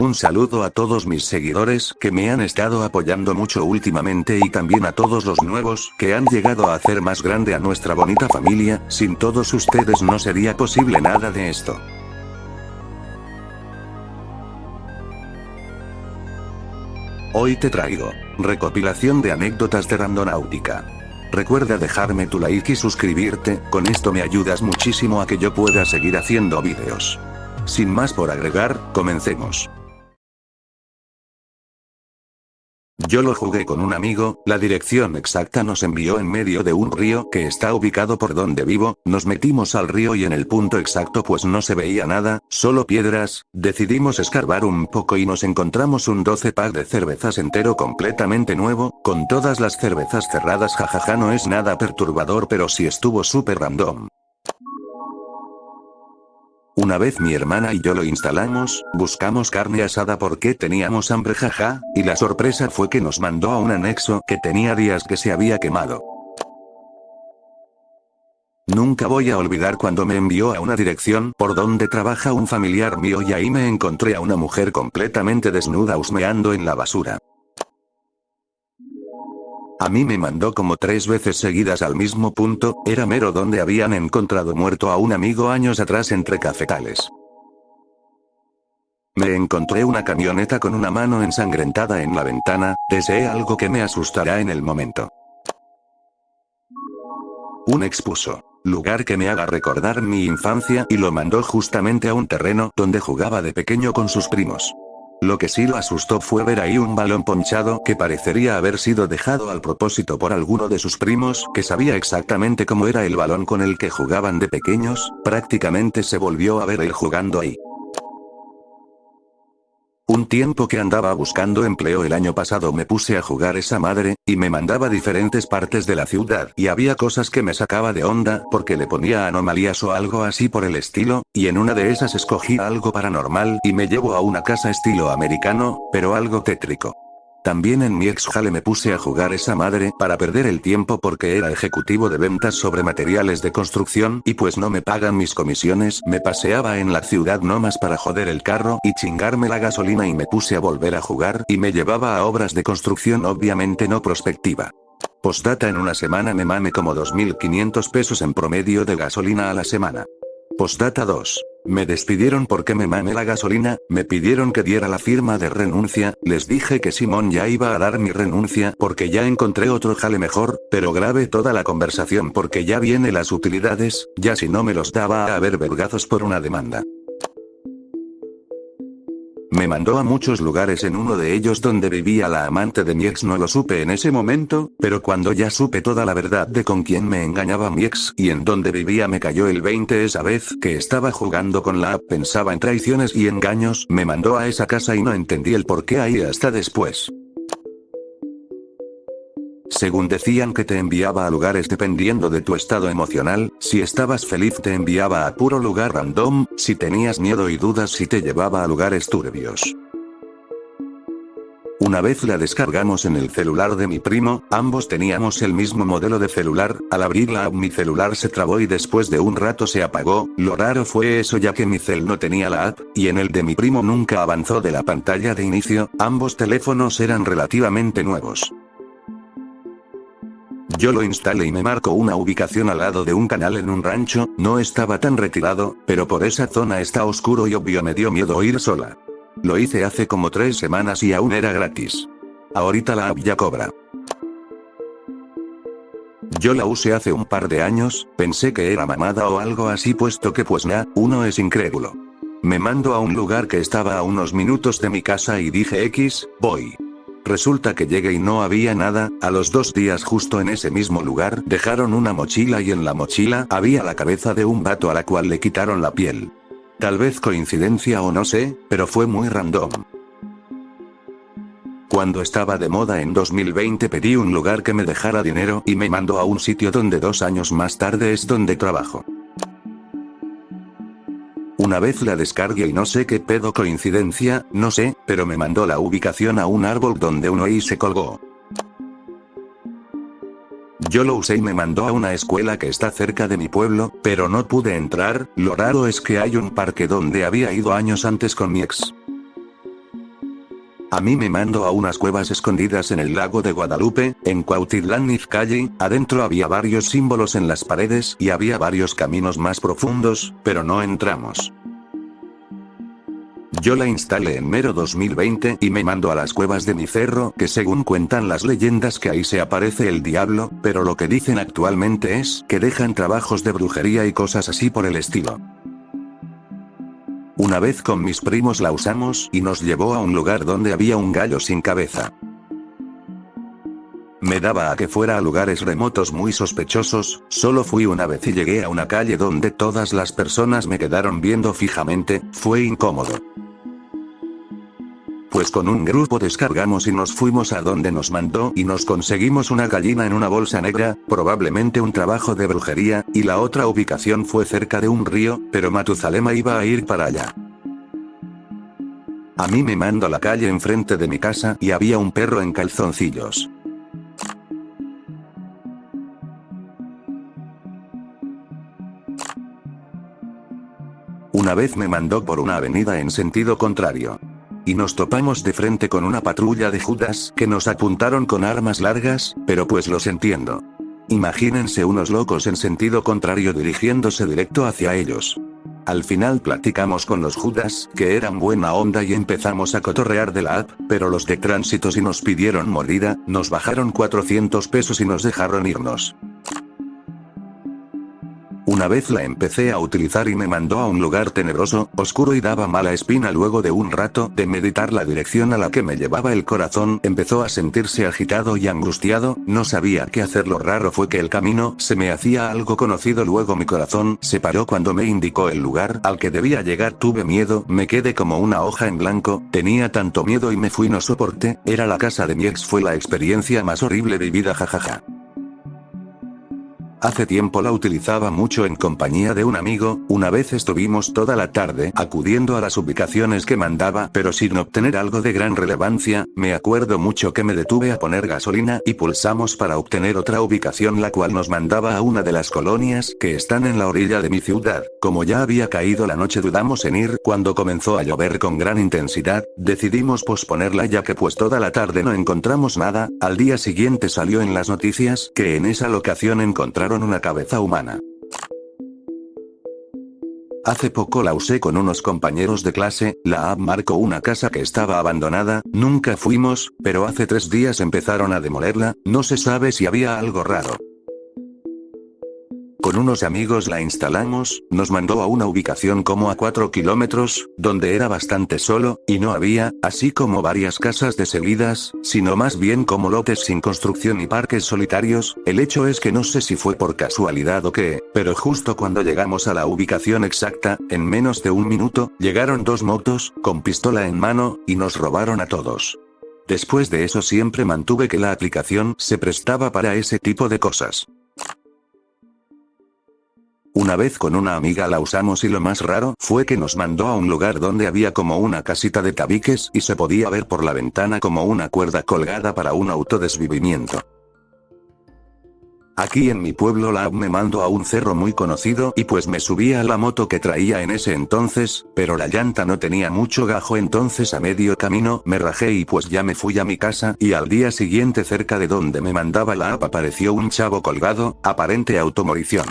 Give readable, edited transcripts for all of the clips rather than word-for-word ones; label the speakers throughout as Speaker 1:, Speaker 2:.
Speaker 1: Un saludo a todos mis seguidores que me han estado apoyando mucho últimamente y también a todos los nuevos que han llegado a hacer más grande a nuestra bonita familia. Sin todos ustedes no sería posible nada de esto. Hoy te traigo recopilación de anécdotas de Randonáutica. Recuerda dejarme tu like y suscribirte, con esto me ayudas muchísimo a que yo pueda seguir haciendo vídeos. Sin más por agregar, comencemos. Yo lo jugué con un amigo, la dirección exacta nos envió en medio de un río que está ubicado por donde vivo, nos metimos al río y en el punto exacto pues no se veía nada, solo piedras, decidimos escarbar un poco y nos encontramos un 12 pack de cervezas entero completamente nuevo, con todas las cervezas cerradas, jajaja, no es nada perturbador pero sí estuvo súper random. Una vez mi hermana y yo lo instalamos, buscamos carne asada porque teníamos hambre, jaja, y la sorpresa fue que nos mandó a un anexo que tenía días que se había quemado. Nunca voy a olvidar cuando me envió a una dirección por donde trabaja un familiar mío y ahí me encontré a una mujer completamente desnuda husmeando en la basura. A mí me mandó como 3 veces seguidas al mismo punto, era mero donde habían encontrado muerto a un amigo años atrás entre cafetales. Me encontré una camioneta con una mano ensangrentada en la ventana, deseé algo que me asustará en el momento. Un expuso lugar que me haga recordar mi infancia y lo mandó justamente a un terreno donde jugaba de pequeño con sus primos. Lo que sí lo asustó fue ver ahí un balón ponchado que parecería haber sido dejado al propósito por alguno de sus primos que sabía exactamente cómo era el balón con el que jugaban de pequeños, prácticamente se volvió a ver él jugando ahí. Un tiempo que andaba buscando empleo el año pasado me puse a jugar esa madre, y me mandaba a diferentes partes de la ciudad y había cosas que me sacaba de onda porque le ponía anomalías o algo así por el estilo, y en una de esas escogí algo paranormal y me llevo a una casa estilo americano, pero algo tétrico. También en mi ex jale me puse a jugar esa madre para perder el tiempo porque era ejecutivo de ventas sobre materiales de construcción y pues no me pagan mis comisiones, me paseaba en la ciudad nomás para joder el carro y chingarme la gasolina y me puse a volver a jugar y me llevaba a obras de construcción, obviamente no prospectiva. Postdata, en una semana me mame como 2.500 pesos en promedio de gasolina a la semana. Postdata 2. Me despidieron porque me mame la gasolina, me pidieron que diera la firma de renuncia, les dije que Simón ya iba a dar mi renuncia porque ya encontré otro jale mejor, pero grabé toda la conversación porque ya viene las utilidades, ya si no me los daba a haber vergazos por una demanda. Me mandó a muchos lugares, en uno de ellos donde vivía la amante de mi ex no lo supe en ese momento, pero cuando ya supe toda la verdad de con quién me engañaba mi ex y en dónde vivía me cayó el 20 esa vez que estaba jugando con la app, pensaba en traiciones y engaños, me mandó a esa casa y no entendí el por qué ahí hasta después. Según decían que te enviaba a lugares dependiendo de tu estado emocional, si estabas feliz te enviaba a puro lugar random, si tenías miedo y dudas si te llevaba a lugares turbios. Una vez la descargamos en el celular de mi primo, ambos teníamos el mismo modelo de celular, al abrir la app mi celular se trabó y después de un rato se apagó, lo raro fue eso ya que mi cel no tenía la app, y en el de mi primo nunca avanzó de la pantalla de inicio, ambos teléfonos eran relativamente nuevos. Yo lo instalé y me marcó una ubicación al lado de un canal en un rancho, no estaba tan retirado, pero por esa zona está oscuro y obvio me dio miedo ir sola. Lo hice hace como 3 semanas y aún era gratis. Ahorita la app ya cobra. Yo la usé hace un par de años, pensé que era mamada o algo así puesto que pues nah, uno es incrédulo. Me mando a un lugar que estaba a unos minutos de mi casa y dije X, voy. Resulta que llegué y no había nada, a los 2 días justo en ese mismo lugar dejaron una mochila y en la mochila había la cabeza de un vato a la cual le quitaron la piel. Tal vez coincidencia o no sé, pero fue muy random. Cuando estaba de moda en 2020 pedí un lugar que me dejara dinero y me mandó a un sitio donde 2 años más tarde es donde trabajo. Una vez la descargué y no sé qué pedo, coincidencia, no sé, pero me mandó la ubicación a un árbol donde uno y se colgó. Yo lo usé y me mandó a una escuela que está cerca de mi pueblo, pero no pude entrar, lo raro es que hay un parque donde había ido años antes con mi ex. A mí me mandó a unas cuevas escondidas en el lago de Guadalupe, en Cuautitlán Izcalli. Adentro había varios símbolos en las paredes y había varios caminos más profundos, pero no entramos. Yo la instalé en mero 2020 y me mandó a las cuevas de mi cerro, que según cuentan las leyendas que ahí se aparece el diablo, pero lo que dicen actualmente es que dejan trabajos de brujería y cosas así por el estilo. Una vez con mis primos la usamos y nos llevó a un lugar donde había un gallo sin cabeza. Me daba a que fuera a lugares remotos muy sospechosos. Solo fui una vez y llegué a una calle donde todas las personas me quedaron viendo fijamente. Fue incómodo. Pues con un grupo descargamos y nos fuimos a donde nos mandó y nos conseguimos una gallina en una bolsa negra, probablemente un trabajo de brujería, y la otra ubicación fue cerca de un río, pero Matuzalema iba a ir para allá. A mí me mandó a la calle enfrente de mi casa y había un perro en calzoncillos. Una vez me mandó por una avenida en sentido contrario. Y nos topamos de frente con una patrulla de Judas que nos apuntaron con armas largas, pero pues los entiendo. Imagínense unos locos en sentido contrario dirigiéndose directo hacia ellos. Al final platicamos con los Judas, que eran buena onda y empezamos a cotorrear de la app, pero los de tránsito sí nos pidieron mordida, nos bajaron 400 pesos y nos dejaron irnos. Una vez la empecé a utilizar y me mandó a un lugar tenebroso, oscuro y daba mala espina. Luego de un rato de meditar la dirección a la que me llevaba el corazón empezó a sentirse agitado y angustiado, no sabía qué hacer. Lo raro fue que el camino se me hacía algo conocido. Luego mi corazón se paró cuando me indicó el lugar al que debía llegar. Tuve miedo, me quedé como una hoja en blanco, tenía tanto miedo y me fui, no soporté. Era la casa de mi ex. Fue la experiencia más horrible vivida, jajaja. Hace tiempo la utilizaba mucho en compañía de un amigo. Una vez estuvimos toda la tarde acudiendo a las ubicaciones que mandaba, pero sin obtener algo de gran relevancia. Me acuerdo mucho que me detuve a poner gasolina y pulsamos para obtener otra ubicación, la cual nos mandaba a una de las colonias que están en la orilla de mi ciudad. Como ya había caído la noche dudamos en ir. Cuando comenzó a llover con gran intensidad, decidimos posponerla ya que pues toda la tarde no encontramos nada. Al día siguiente salió en las noticias que en esa locación encontraron una cabeza humana. Hace poco la usé con unos compañeros de clase. La app marcó una casa que estaba abandonada, nunca fuimos, pero hace 3 días empezaron a demolerla, no se sabe si había algo raro. Con unos amigos la instalamos, nos mandó a una ubicación como a 4 kilómetros, donde era bastante solo, y no había, así como varias casas de seguidas, sino más bien como lotes sin construcción y parques solitarios. El hecho es que no sé si fue por casualidad o qué, pero justo cuando llegamos a la ubicación exacta, en menos de un minuto, llegaron 2 motos, con pistola en mano, y nos robaron a todos. Después de eso siempre mantuve que la aplicación se prestaba para ese tipo de cosas. Una vez con una amiga la usamos y lo más raro fue que nos mandó a un lugar donde había como una casita de tabiques y se podía ver por la ventana como una cuerda colgada para un autodesvivimiento. Aquí en mi pueblo la app me mandó a un cerro muy conocido y pues me subí a la moto que traía en ese entonces, pero la llanta no tenía mucho gajo, entonces a medio camino me rajé y pues ya me fui a mi casa. Y al día siguiente cerca de donde me mandaba la app apareció un chavo colgado, aparente automorición.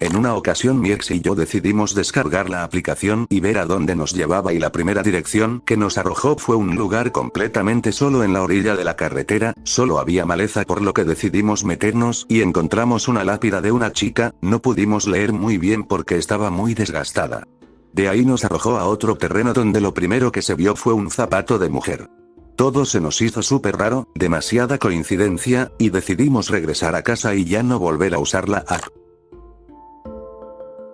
Speaker 1: En una ocasión mi ex y yo decidimos descargar la aplicación y ver a dónde nos llevaba, y la primera dirección que nos arrojó fue un lugar completamente solo en la orilla de la carretera. Solo había maleza, por lo que decidimos meternos y encontramos una lápida de una chica. No pudimos leer muy bien porque estaba muy desgastada. De ahí nos arrojó a otro terreno donde lo primero que se vio fue un zapato de mujer. Todo se nos hizo súper raro, demasiada coincidencia, y decidimos regresar a casa y ya no volver a usar la app.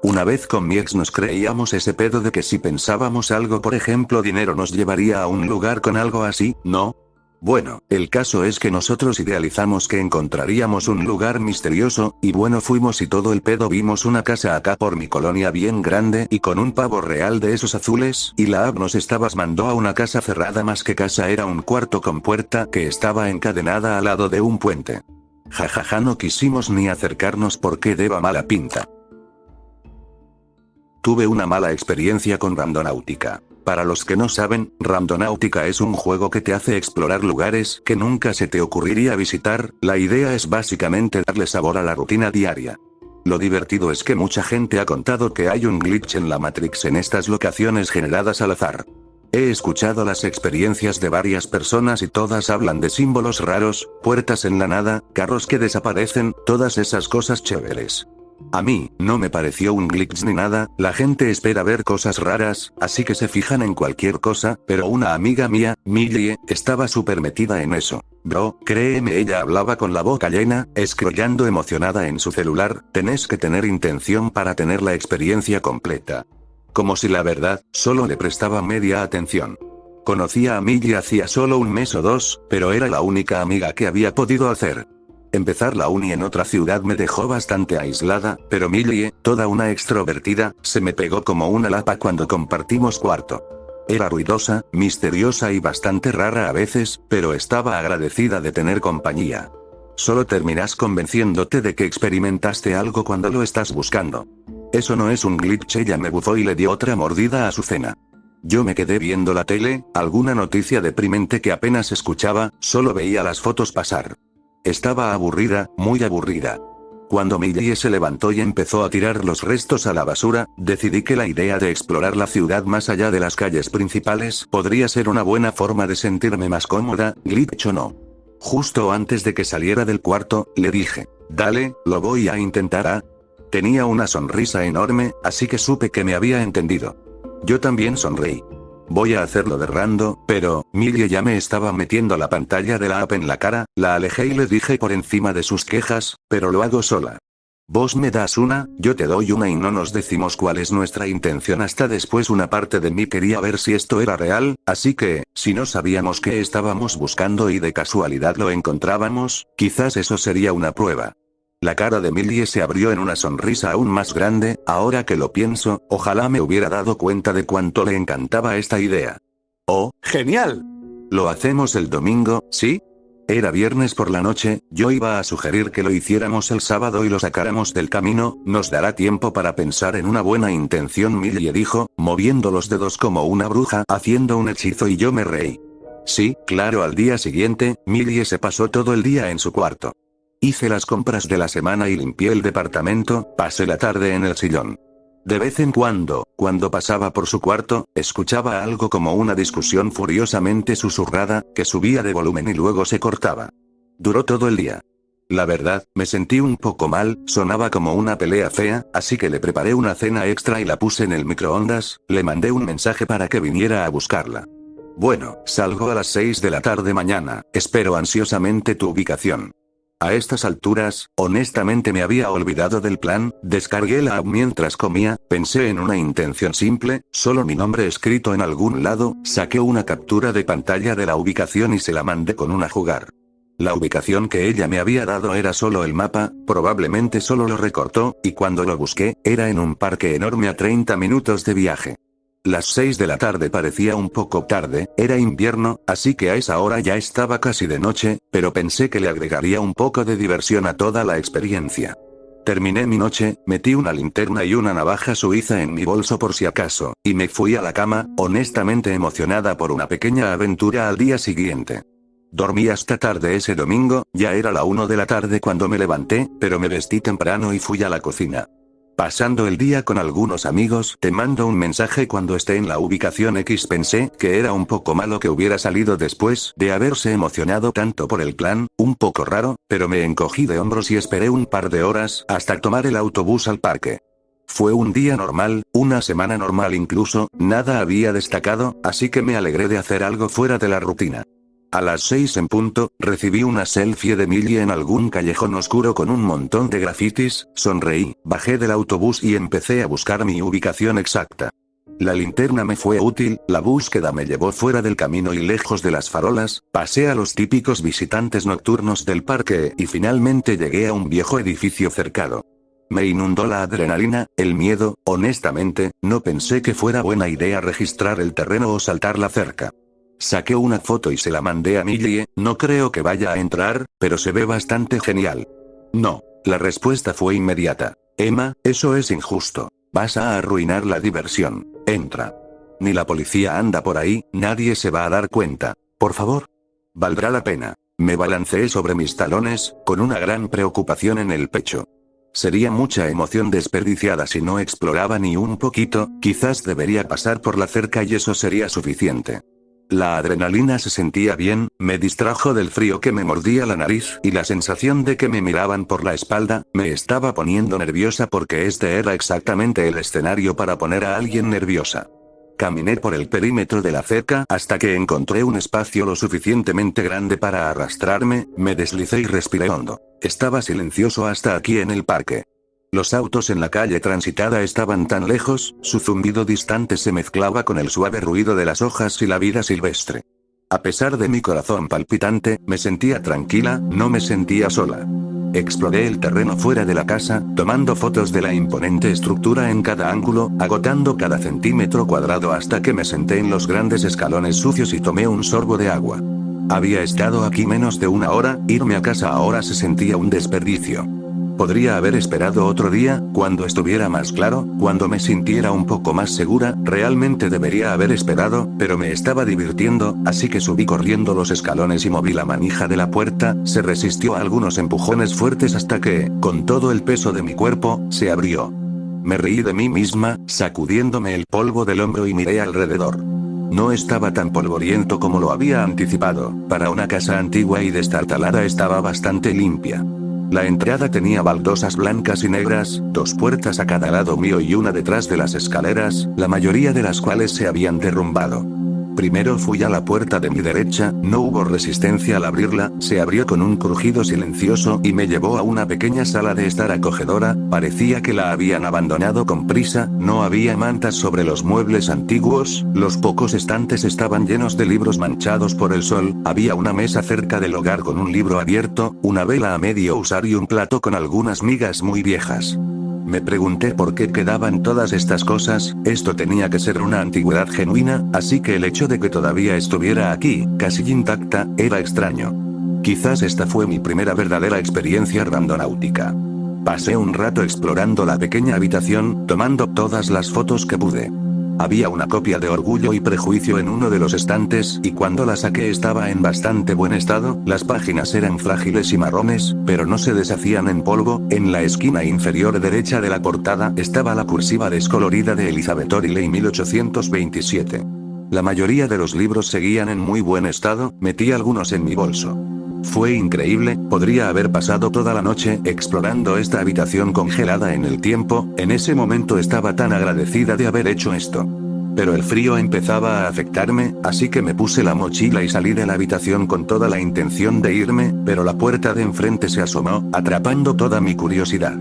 Speaker 1: Una vez con mi ex nos creíamos ese pedo de que si pensábamos algo, por ejemplo dinero, nos llevaría a un lugar con algo así, ¿no? Bueno, el caso es que nosotros idealizamos que encontraríamos un lugar misterioso, y bueno, fuimos y todo el pedo. Vimos una casa acá por mi colonia bien grande y con un pavo real de esos azules, y la app nos mandó a una casa cerrada, más que casa, era un cuarto con puerta que estaba encadenada al lado de un puente. Jajaja, no quisimos ni acercarnos porque daba mala pinta. Tuve una mala experiencia con Randonáutica. Para los que no saben, Randonáutica es un juego que te hace explorar lugares que nunca se te ocurriría visitar. La idea es básicamente darle sabor a la rutina diaria. Lo divertido es que mucha gente ha contado que hay un glitch en la Matrix en estas locaciones generadas al azar. He escuchado las experiencias de varias personas y todas hablan de símbolos raros, puertas en la nada, carros que desaparecen, todas esas cosas chéveres. A mí, no me pareció un glitch ni nada, la gente espera ver cosas raras, así que se fijan en cualquier cosa, pero una amiga mía, Millie, estaba súper metida en eso. Bro, créeme, ella hablaba con la boca llena, scrollando emocionada en su celular. Tenés que tener intención para tener la experiencia completa. Como si la verdad, solo le prestaba media atención. Conocía a Millie hacía solo un mes o dos, pero era la única amiga que había podido hacer. Empezar la uni en otra ciudad me dejó bastante aislada, pero Millie, toda una extrovertida, se me pegó como una lapa cuando compartimos cuarto. Era ruidosa, misteriosa y bastante rara a veces, pero estaba agradecida de tener compañía. Solo terminas convenciéndote de que experimentaste algo cuando lo estás buscando. Eso no es un glitch. Ella me bufó y le dio otra mordida a su cena. Yo me quedé viendo la tele, alguna noticia deprimente que apenas escuchaba, solo veía las fotos pasar. Estaba aburrida, muy aburrida. Cuando Millie se levantó y empezó a tirar los restos a la basura, decidí que la idea de explorar la ciudad más allá de las calles principales podría ser una buena forma de sentirme más cómoda, glitch o no. Justo antes de que saliera del cuarto, le dije, dale, lo voy a intentar. Tenía una sonrisa enorme, así que supe que me había entendido. Yo también sonreí. Voy a hacerlo de rando, pero, Millie ya me estaba metiendo la pantalla de la app en la cara, la alejé y le dije por encima de sus quejas, pero lo hago sola. Vos me das una, yo te doy una y no nos decimos cuál es nuestra intención hasta después. Una parte de mí quería ver si esto era real, así que, si no sabíamos qué estábamos buscando y de casualidad lo encontrábamos, quizás eso sería una prueba. La cara de Millie se abrió en una sonrisa aún más grande. Ahora que lo pienso, ojalá me hubiera dado cuenta de cuánto le encantaba esta idea. ¡Oh, genial! ¿Lo hacemos el domingo, sí? Era viernes por la noche, yo iba a sugerir que lo hiciéramos el sábado y lo sacáramos del camino. Nos dará tiempo para pensar en una buena intención, Millie dijo, moviendo los dedos como una bruja haciendo un hechizo, y yo me reí. Sí, claro. Al día siguiente, Millie se pasó todo el día en su cuarto. Hice las compras de la semana y limpié el departamento. Pasé la tarde en el sillón. De vez en cuando pasaba por su cuarto, escuchaba algo como una discusión furiosamente susurrada, que subía de volumen y luego se cortaba. Duró todo el día. La verdad, me sentí un poco mal, sonaba como una pelea fea, así que le preparé una cena extra y la puse en el microondas. Le mandé un mensaje para que viniera a buscarla. Bueno, salgo a las 6 de la tarde mañana, espero ansiosamente tu ubicación. A estas alturas, honestamente me había olvidado del plan. Descargué la app mientras comía, pensé en una intención simple, solo mi nombre escrito en algún lado, saqué una captura de pantalla de la ubicación y se la mandé con una jugar. La ubicación que ella me había dado era solo el mapa, probablemente solo lo recortó, y cuando lo busqué, era en un parque enorme a 30 minutos de viaje. Las 6 de la tarde parecía un poco tarde, era invierno, así que a esa hora ya estaba casi de noche, pero pensé que le agregaría un poco de diversión a toda la experiencia. Terminé mi noche, metí una linterna y una navaja suiza en mi bolso por si acaso, y me fui a la cama, honestamente emocionada por una pequeña aventura al día siguiente. Dormí hasta tarde ese domingo, ya era la 1 de la tarde cuando me levanté, pero me vestí temprano y fui a la cocina. Pasando el día con algunos amigos. Te mando un mensaje cuando esté en la ubicación X. Pensé que era un poco malo que hubiera salido después de haberse emocionado tanto por el plan, un poco raro, pero me encogí de hombros y esperé un par de horas hasta tomar el autobús al parque. Fue un día normal, una semana normal incluso, nada había destacado, así que me alegré de hacer algo fuera de la rutina. A las 6 en punto, recibí una selfie de Millie en algún callejón oscuro con un montón de grafitis. Sonreí, bajé del autobús y empecé a buscar mi ubicación exacta. La linterna me fue útil, la búsqueda me llevó fuera del camino y lejos de las farolas, pasé a los típicos visitantes nocturnos del parque y finalmente llegué a un viejo edificio cercado. Me inundó la adrenalina, el miedo. Honestamente, no pensé que fuera buena idea registrar el terreno o saltar la cerca. Saqué una foto y se la mandé a Millie. No creo que vaya a entrar, pero se ve bastante genial. No. La respuesta fue inmediata. Emma, eso es injusto. Vas a arruinar la diversión. Entra. Ni la policía anda por ahí, nadie se va a dar cuenta. Por favor. Valdrá la pena. Me balanceé sobre mis talones, con una gran preocupación en el pecho. Sería mucha emoción desperdiciada si no exploraba ni un poquito, quizás debería pasar por la cerca y eso sería suficiente. La adrenalina se sentía bien, me distrajo del frío que me mordía la nariz y la sensación de que me miraban por la espalda, me estaba poniendo nerviosa porque este era exactamente el escenario para poner a alguien nerviosa. Caminé por el perímetro de la cerca hasta que encontré un espacio lo suficientemente grande para arrastrarme, me deslicé y respiré hondo. Estaba silencioso hasta aquí en el parque. Los autos en la calle transitada estaban tan lejos, su zumbido distante se mezclaba con el suave ruido de las hojas y la vida silvestre. A pesar de mi corazón palpitante, me sentía tranquila, no me sentía sola. Exploré el terreno fuera de la casa, tomando fotos de la imponente estructura en cada ángulo, agotando cada centímetro cuadrado hasta que me senté en los grandes escalones sucios y tomé un sorbo de agua. Había estado aquí menos de una hora, irme a casa ahora se sentía un desperdicio. Podría haber esperado otro día, cuando estuviera más claro, cuando me sintiera un poco más segura, realmente debería haber esperado, pero me estaba divirtiendo, así que subí corriendo los escalones y moví la manija de la puerta, se resistió a algunos empujones fuertes hasta que, con todo el peso de mi cuerpo, se abrió. Me reí de mí misma, sacudiéndome el polvo del hombro y miré alrededor. No estaba tan polvoriento como lo había anticipado, para una casa antigua y destartalada estaba bastante limpia. La entrada tenía baldosas blancas y negras, 2 puertas a cada lado mío y una detrás de las escaleras, la mayoría de las cuales se habían derrumbado. Primero fui a la puerta de mi derecha, no hubo resistencia al abrirla, se abrió con un crujido silencioso y me llevó a una pequeña sala de estar acogedora, parecía que la habían abandonado con prisa, no había mantas sobre los muebles antiguos, los pocos estantes estaban llenos de libros manchados por el sol, había una mesa cerca del hogar con un libro abierto, una vela a medio usar y un plato con algunas migas muy viejas. Me pregunté por qué quedaban todas estas cosas, esto tenía que ser una antigüedad genuina, así que el hecho de que todavía estuviera aquí, casi intacta, era extraño. Quizás esta fue mi primera verdadera experiencia randonáutica. Pasé un rato explorando la pequeña habitación, tomando todas las fotos que pude. Había una copia de Orgullo y Prejuicio en uno de los estantes, y cuando la saqué estaba en bastante buen estado, las páginas eran frágiles y marrones, pero no se deshacían en polvo. En la esquina inferior derecha de la portada estaba la cursiva descolorida de Elizabeth Orley 1827. La mayoría de los libros seguían en muy buen estado, metí algunos en mi bolso. Fue increíble, podría haber pasado toda la noche explorando esta habitación congelada en el tiempo, en ese momento estaba tan agradecida de haber hecho esto. Pero el frío empezaba a afectarme, así que me puse la mochila y salí de la habitación con toda la intención de irme, pero la puerta de enfrente se asomó, atrapando toda mi curiosidad.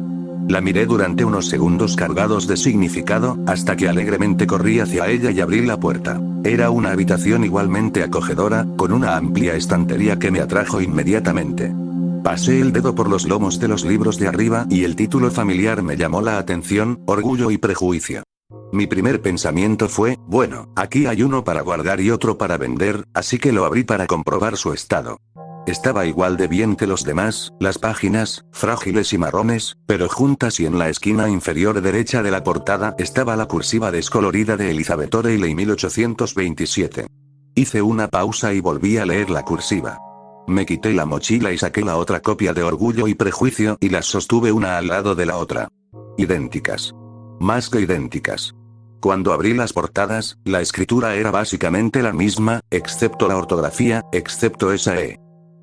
Speaker 1: La miré durante unos segundos cargados de significado, hasta que alegremente corrí hacia ella y abrí la puerta. Era una habitación igualmente acogedora, con una amplia estantería que me atrajo inmediatamente. Pasé el dedo por los lomos de los libros de arriba y el título familiar me llamó la atención, Orgullo y Prejuicio. Mi primer pensamiento fue, bueno, aquí hay uno para guardar y otro para vender, así que lo abrí para comprobar su estado. Estaba igual de bien que los demás, las páginas, frágiles y marrones, pero juntas y en la esquina inferior derecha de la portada estaba la cursiva descolorida de Elizabeth Orley 1827. Hice una pausa y volví a leer la cursiva. Me quité la mochila y saqué la otra copia de Orgullo y Prejuicio y las sostuve una al lado de la otra. Idénticas. Más que idénticas. Cuando abrí las portadas, la escritura era básicamente la misma, excepto la ortografía, excepto esa E.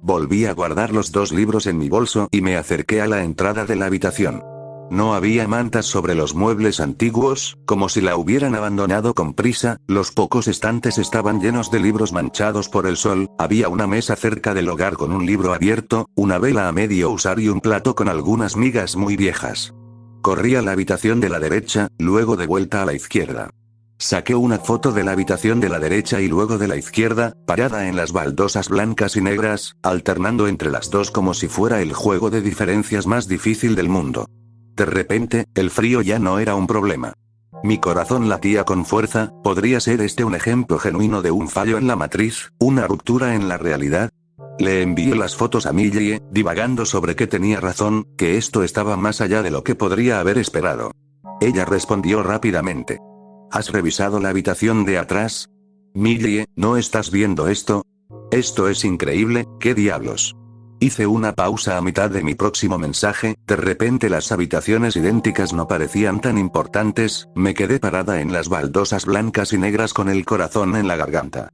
Speaker 1: Volví a guardar los 2 libros en mi bolso y me acerqué a la entrada de la habitación. No había mantas sobre los muebles antiguos, como si la hubieran abandonado con prisa, los pocos estantes estaban llenos de libros manchados por el sol, había una mesa cerca del hogar con un libro abierto, una vela a medio usar y un plato con algunas migas muy viejas. Corrí a la habitación de la derecha, luego de vuelta a la izquierda. Saqué una foto de la habitación de la derecha y luego de la izquierda, parada en las baldosas blancas y negras, alternando entre las dos como si fuera el juego de diferencias más difícil del mundo. De repente, el frío ya no era un problema. Mi corazón latía con fuerza, ¿podría ser este un ejemplo genuino de un fallo en la matriz, una ruptura en la realidad? Le envié las fotos a Millie, divagando sobre que tenía razón, que esto estaba más allá de lo que podría haber esperado. Ella respondió rápidamente. ¿Has revisado la habitación de atrás? Millie, ¿no estás viendo esto? Esto es increíble, ¿qué diablos? Hice una pausa a mitad de mi próximo mensaje, de repente las habitaciones idénticas no parecían tan importantes, me quedé parada en las baldosas blancas y negras con el corazón en la garganta.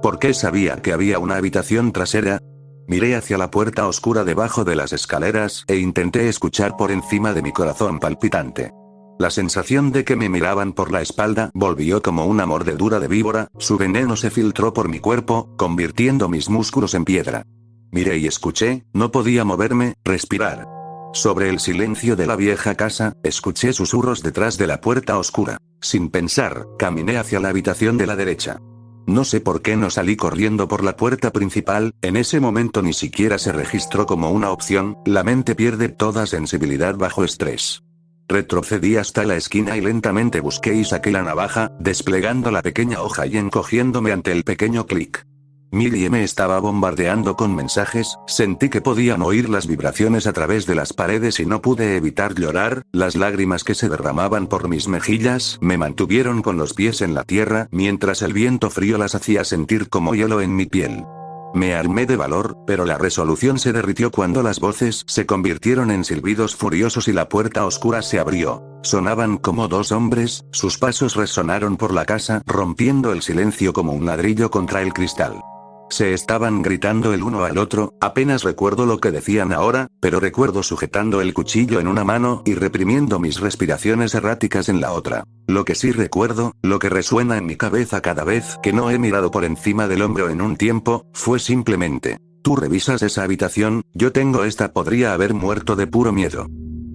Speaker 1: ¿Por qué sabía que había una habitación trasera? Miré hacia la puerta oscura debajo de las escaleras e intenté escuchar por encima de mi corazón palpitante. La sensación de que me miraban por la espalda volvió como una mordedura de víbora, su veneno se filtró por mi cuerpo, convirtiendo mis músculos en piedra. Miré y escuché, no podía moverme, respirar. Sobre el silencio de la vieja casa, escuché susurros detrás de la puerta oscura. Sin pensar, caminé hacia la habitación de la derecha. No sé por qué no salí corriendo por la puerta principal, en ese momento ni siquiera se registró como una opción, la mente pierde toda sensibilidad bajo estrés. Retrocedí hasta la esquina y lentamente busqué y saqué la navaja, desplegando la pequeña hoja y encogiéndome ante el pequeño clic. Millie me estaba bombardeando con mensajes, sentí que podían oír las vibraciones a través de las paredes y no pude evitar llorar, las lágrimas que se derramaban por mis mejillas me mantuvieron con los pies en la tierra mientras el viento frío las hacía sentir como hielo en mi piel. Me armé de valor, pero la resolución se derritió cuando las voces se convirtieron en silbidos furiosos y la puerta oscura se abrió. Sonaban como dos hombres, sus pasos resonaron por la casa, rompiendo el silencio como un ladrillo contra el cristal. Se estaban gritando el uno al otro, apenas recuerdo lo que decían ahora, pero recuerdo sujetando el cuchillo en una mano y reprimiendo mis respiraciones erráticas en la otra. Lo que sí recuerdo, lo que resuena en mi cabeza cada vez que no he mirado por encima del hombro en un tiempo, fue simplemente: tú revisas esa habitación, yo tengo esta. Podría haber muerto de puro miedo.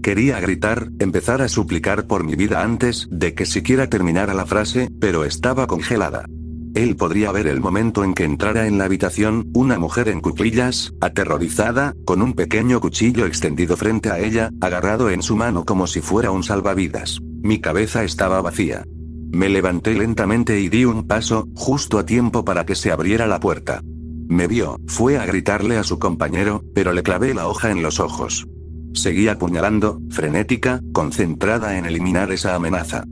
Speaker 1: Quería gritar, empezar a suplicar por mi vida antes de que siquiera terminara la frase, pero estaba congelada. Él podría ver el momento en que entrara en la habitación, una mujer en cuclillas, aterrorizada, con un pequeño cuchillo extendido frente a ella, agarrado en su mano como si fuera un salvavidas. Mi cabeza estaba vacía. Me levanté lentamente y di un paso, justo a tiempo para que se abriera la puerta. Me vio, fue a gritarle a su compañero, pero le clavé la hoja en los ojos. Seguí apuñalando, frenética, concentrada en eliminar esa amenaza.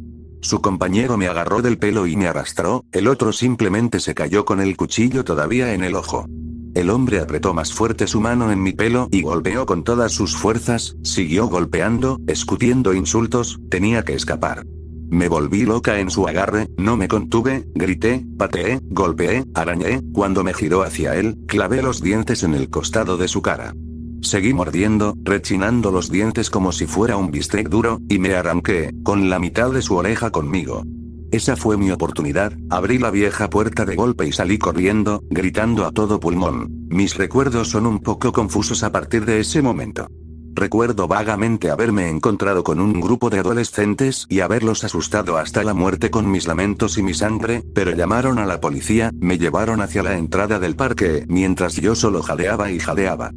Speaker 1: Su compañero me agarró del pelo y me arrastró, el otro simplemente se cayó con el cuchillo todavía en el ojo. El hombre apretó más fuerte su mano en mi pelo y golpeó con todas sus fuerzas, siguió golpeando, escupiendo insultos, tenía que escapar. Me volví loca en su agarre, no me contuve, grité, pateé, golpeé, arañé, cuando me giró hacia él, clavé los dientes en el costado de su cara. Seguí mordiendo, rechinando los dientes como si fuera un bistec duro, y me arranqué, con la mitad de su oreja conmigo. Esa fue mi oportunidad, abrí la vieja puerta de golpe y salí corriendo, gritando a todo pulmón. Mis recuerdos son un poco confusos a partir de ese momento. Recuerdo vagamente haberme encontrado con un grupo de adolescentes y haberlos asustado hasta la muerte con mis lamentos y mi sangre, pero llamaron a la policía, me llevaron hacia la entrada del parque, mientras yo solo jadeaba y jadeaba.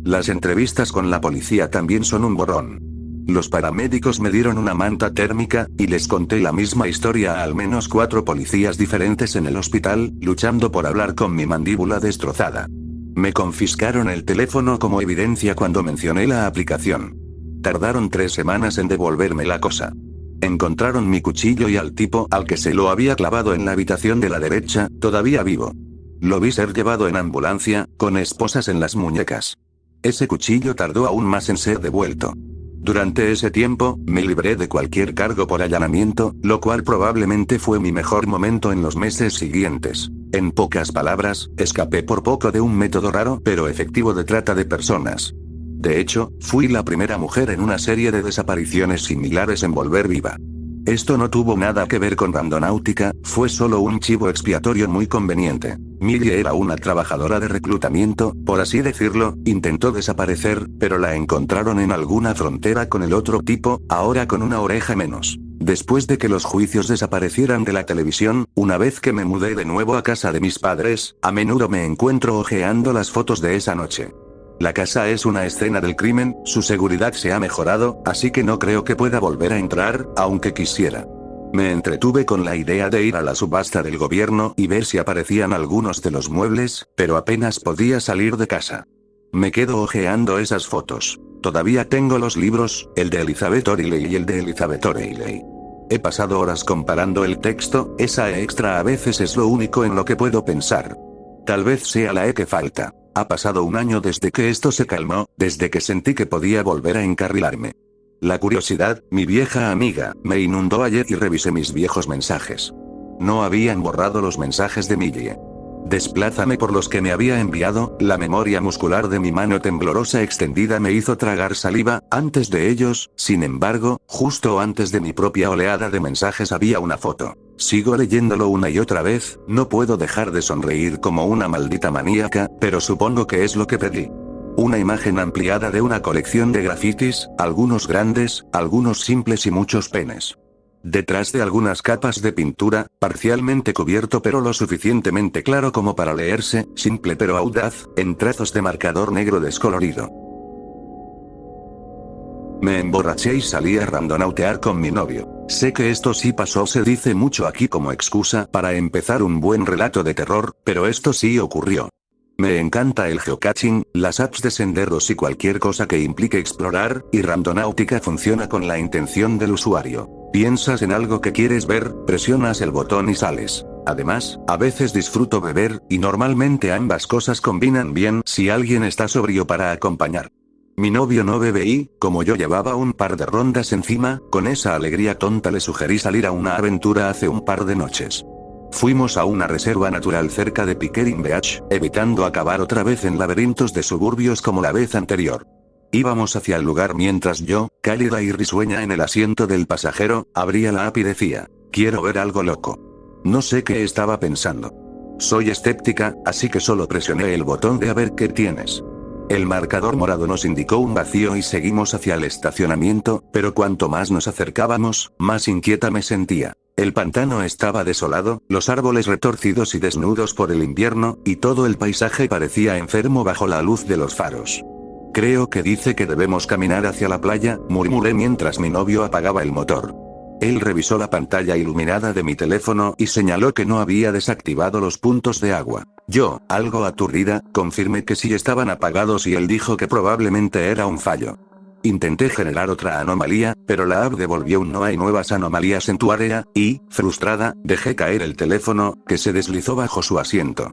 Speaker 1: Las entrevistas con la policía también son un borrón. Los paramédicos me dieron una manta térmica, y les conté la misma historia a al menos 4 policías diferentes en el hospital, luchando por hablar con mi mandíbula destrozada. Me confiscaron el teléfono como evidencia cuando mencioné la aplicación. Tardaron 3 semanas en devolverme la cosa. Encontraron mi cuchillo y al tipo al que se lo había clavado en la habitación de la derecha, todavía vivo. Lo vi ser llevado en ambulancia, con esposas en las muñecas. Ese cuchillo tardó aún más en ser devuelto. Durante ese tiempo, me libré de cualquier cargo por allanamiento, lo cual probablemente fue mi mejor momento en los meses siguientes. En pocas palabras, escapé por poco de un método raro pero efectivo de trata de personas. De hecho, fui la primera mujer en una serie de desapariciones similares en volver viva. Esto no tuvo nada que ver con Randonáutica, fue solo un chivo expiatorio muy conveniente. Millie era una trabajadora de reclutamiento, por así decirlo, intentó desaparecer, pero la encontraron en alguna frontera con el otro tipo, ahora con una oreja menos. Después de que los juicios desaparecieran de la televisión, una vez que me mudé de nuevo a casa de mis padres, a menudo me encuentro hojeando las fotos de esa noche. La casa es una escena del crimen, su seguridad se ha mejorado, así que no creo que pueda volver a entrar, aunque quisiera. Me entretuve con la idea de ir a la subasta del gobierno y ver si aparecían algunos de los muebles, pero apenas podía salir de casa. Me quedo hojeando esas fotos. Todavía tengo los libros, el de Elizabeth O'Reilly y el de Elizabeth O'Reilly. He pasado horas comparando el texto, esa E extra a veces es lo único en lo que puedo pensar. Tal vez sea la E que falta. Ha pasado un año desde que esto se calmó, desde que sentí que podía volver a encarrilarme. La curiosidad, mi vieja amiga, me inundó ayer y revisé mis viejos mensajes. No habían borrado los mensajes de Millie. Desplázame por los que me había enviado, la memoria muscular de mi mano temblorosa extendida me hizo tragar saliva, antes de ellos, sin embargo, justo antes de mi propia oleada de mensajes había una foto. Sigo leyéndolo una y otra vez, no puedo dejar de sonreír como una maldita maníaca, pero supongo que es lo que pedí. Una imagen ampliada de una colección de grafitis, algunos grandes, algunos simples y muchos penes. Detrás de algunas capas de pintura, parcialmente cubierto pero lo suficientemente claro como para leerse, simple pero audaz, en trazos de marcador negro descolorido. Me emborraché y salí a randonautear con mi novio. Sé que esto sí pasó, se dice mucho aquí como excusa para empezar un buen relato de terror, pero esto sí ocurrió. Me encanta el geocaching, las apps de senderos y cualquier cosa que implique explorar, y Randonáutica funciona con la intención del usuario. Piensas en algo que quieres ver, presionas el botón y sales. Además, a veces disfruto beber, y normalmente ambas cosas combinan bien si alguien está sobrio para acompañar. Mi novio no bebe y, como yo llevaba un par de rondas encima, con esa alegría tonta le sugerí salir a una aventura hace un par de noches. Fuimos a una reserva natural cerca de Pickering Beach, evitando acabar otra vez en laberintos de suburbios como la vez anterior. Íbamos hacia el lugar mientras yo, cálida y risueña en el asiento del pasajero, abría la app y decía, quiero ver algo loco. No sé qué estaba pensando. Soy escéptica, así que solo presioné el botón de a ver qué tienes. El marcador morado nos indicó un vacío y seguimos hacia el estacionamiento, pero cuanto más nos acercábamos, más inquieta me sentía. El pantano estaba desolado, los árboles retorcidos y desnudos por el invierno, y todo el paisaje parecía enfermo bajo la luz de los faros. Creo que dice que debemos caminar hacia la playa, murmuré mientras mi novio apagaba el motor. Él revisó la pantalla iluminada de mi teléfono y señaló que no había desactivado los puntos de agua. Yo, algo aturdida, confirmé que sí estaban apagados y él dijo que probablemente era un fallo. Intenté generar otra anomalía, pero la app devolvió un no hay nuevas anomalías en tu área, y, frustrada, dejé caer el teléfono, que se deslizó bajo su asiento.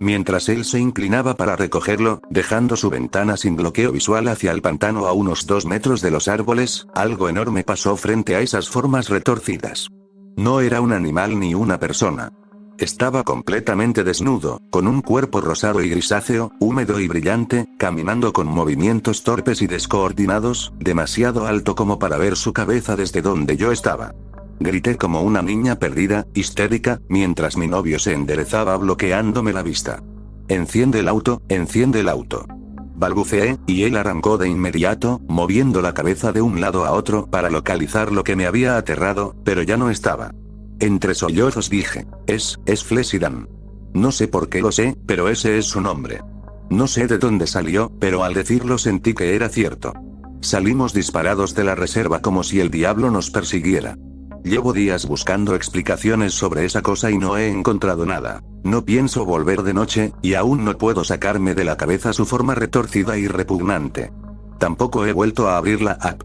Speaker 1: Mientras él se inclinaba para recogerlo, dejando su ventana sin bloqueo visual hacia el pantano a unos 2 metros de los árboles, algo enorme pasó frente a esas formas retorcidas. No era un animal ni una persona. Estaba completamente desnudo, con un cuerpo rosado y grisáceo, húmedo y brillante, caminando con movimientos torpes y descoordinados, demasiado alto como para ver su cabeza desde donde yo estaba. Grité como una niña perdida, histérica, mientras mi novio se enderezaba bloqueándome la vista. Enciende el auto, enciende el auto. Balbuceé, y él arrancó de inmediato, moviendo la cabeza de un lado a otro para localizar lo que me había aterrado, pero ya no estaba. Entre sollozos dije, es Flesidan. No sé por qué lo sé, pero ese es su nombre. No sé de dónde salió, pero al decirlo sentí que era cierto. Salimos disparados de la reserva como si el diablo nos persiguiera. Llevo días buscando explicaciones sobre esa cosa y no he encontrado nada. No pienso volver de noche, y aún no puedo sacarme de la cabeza su forma retorcida y repugnante. Tampoco he vuelto a abrir la app.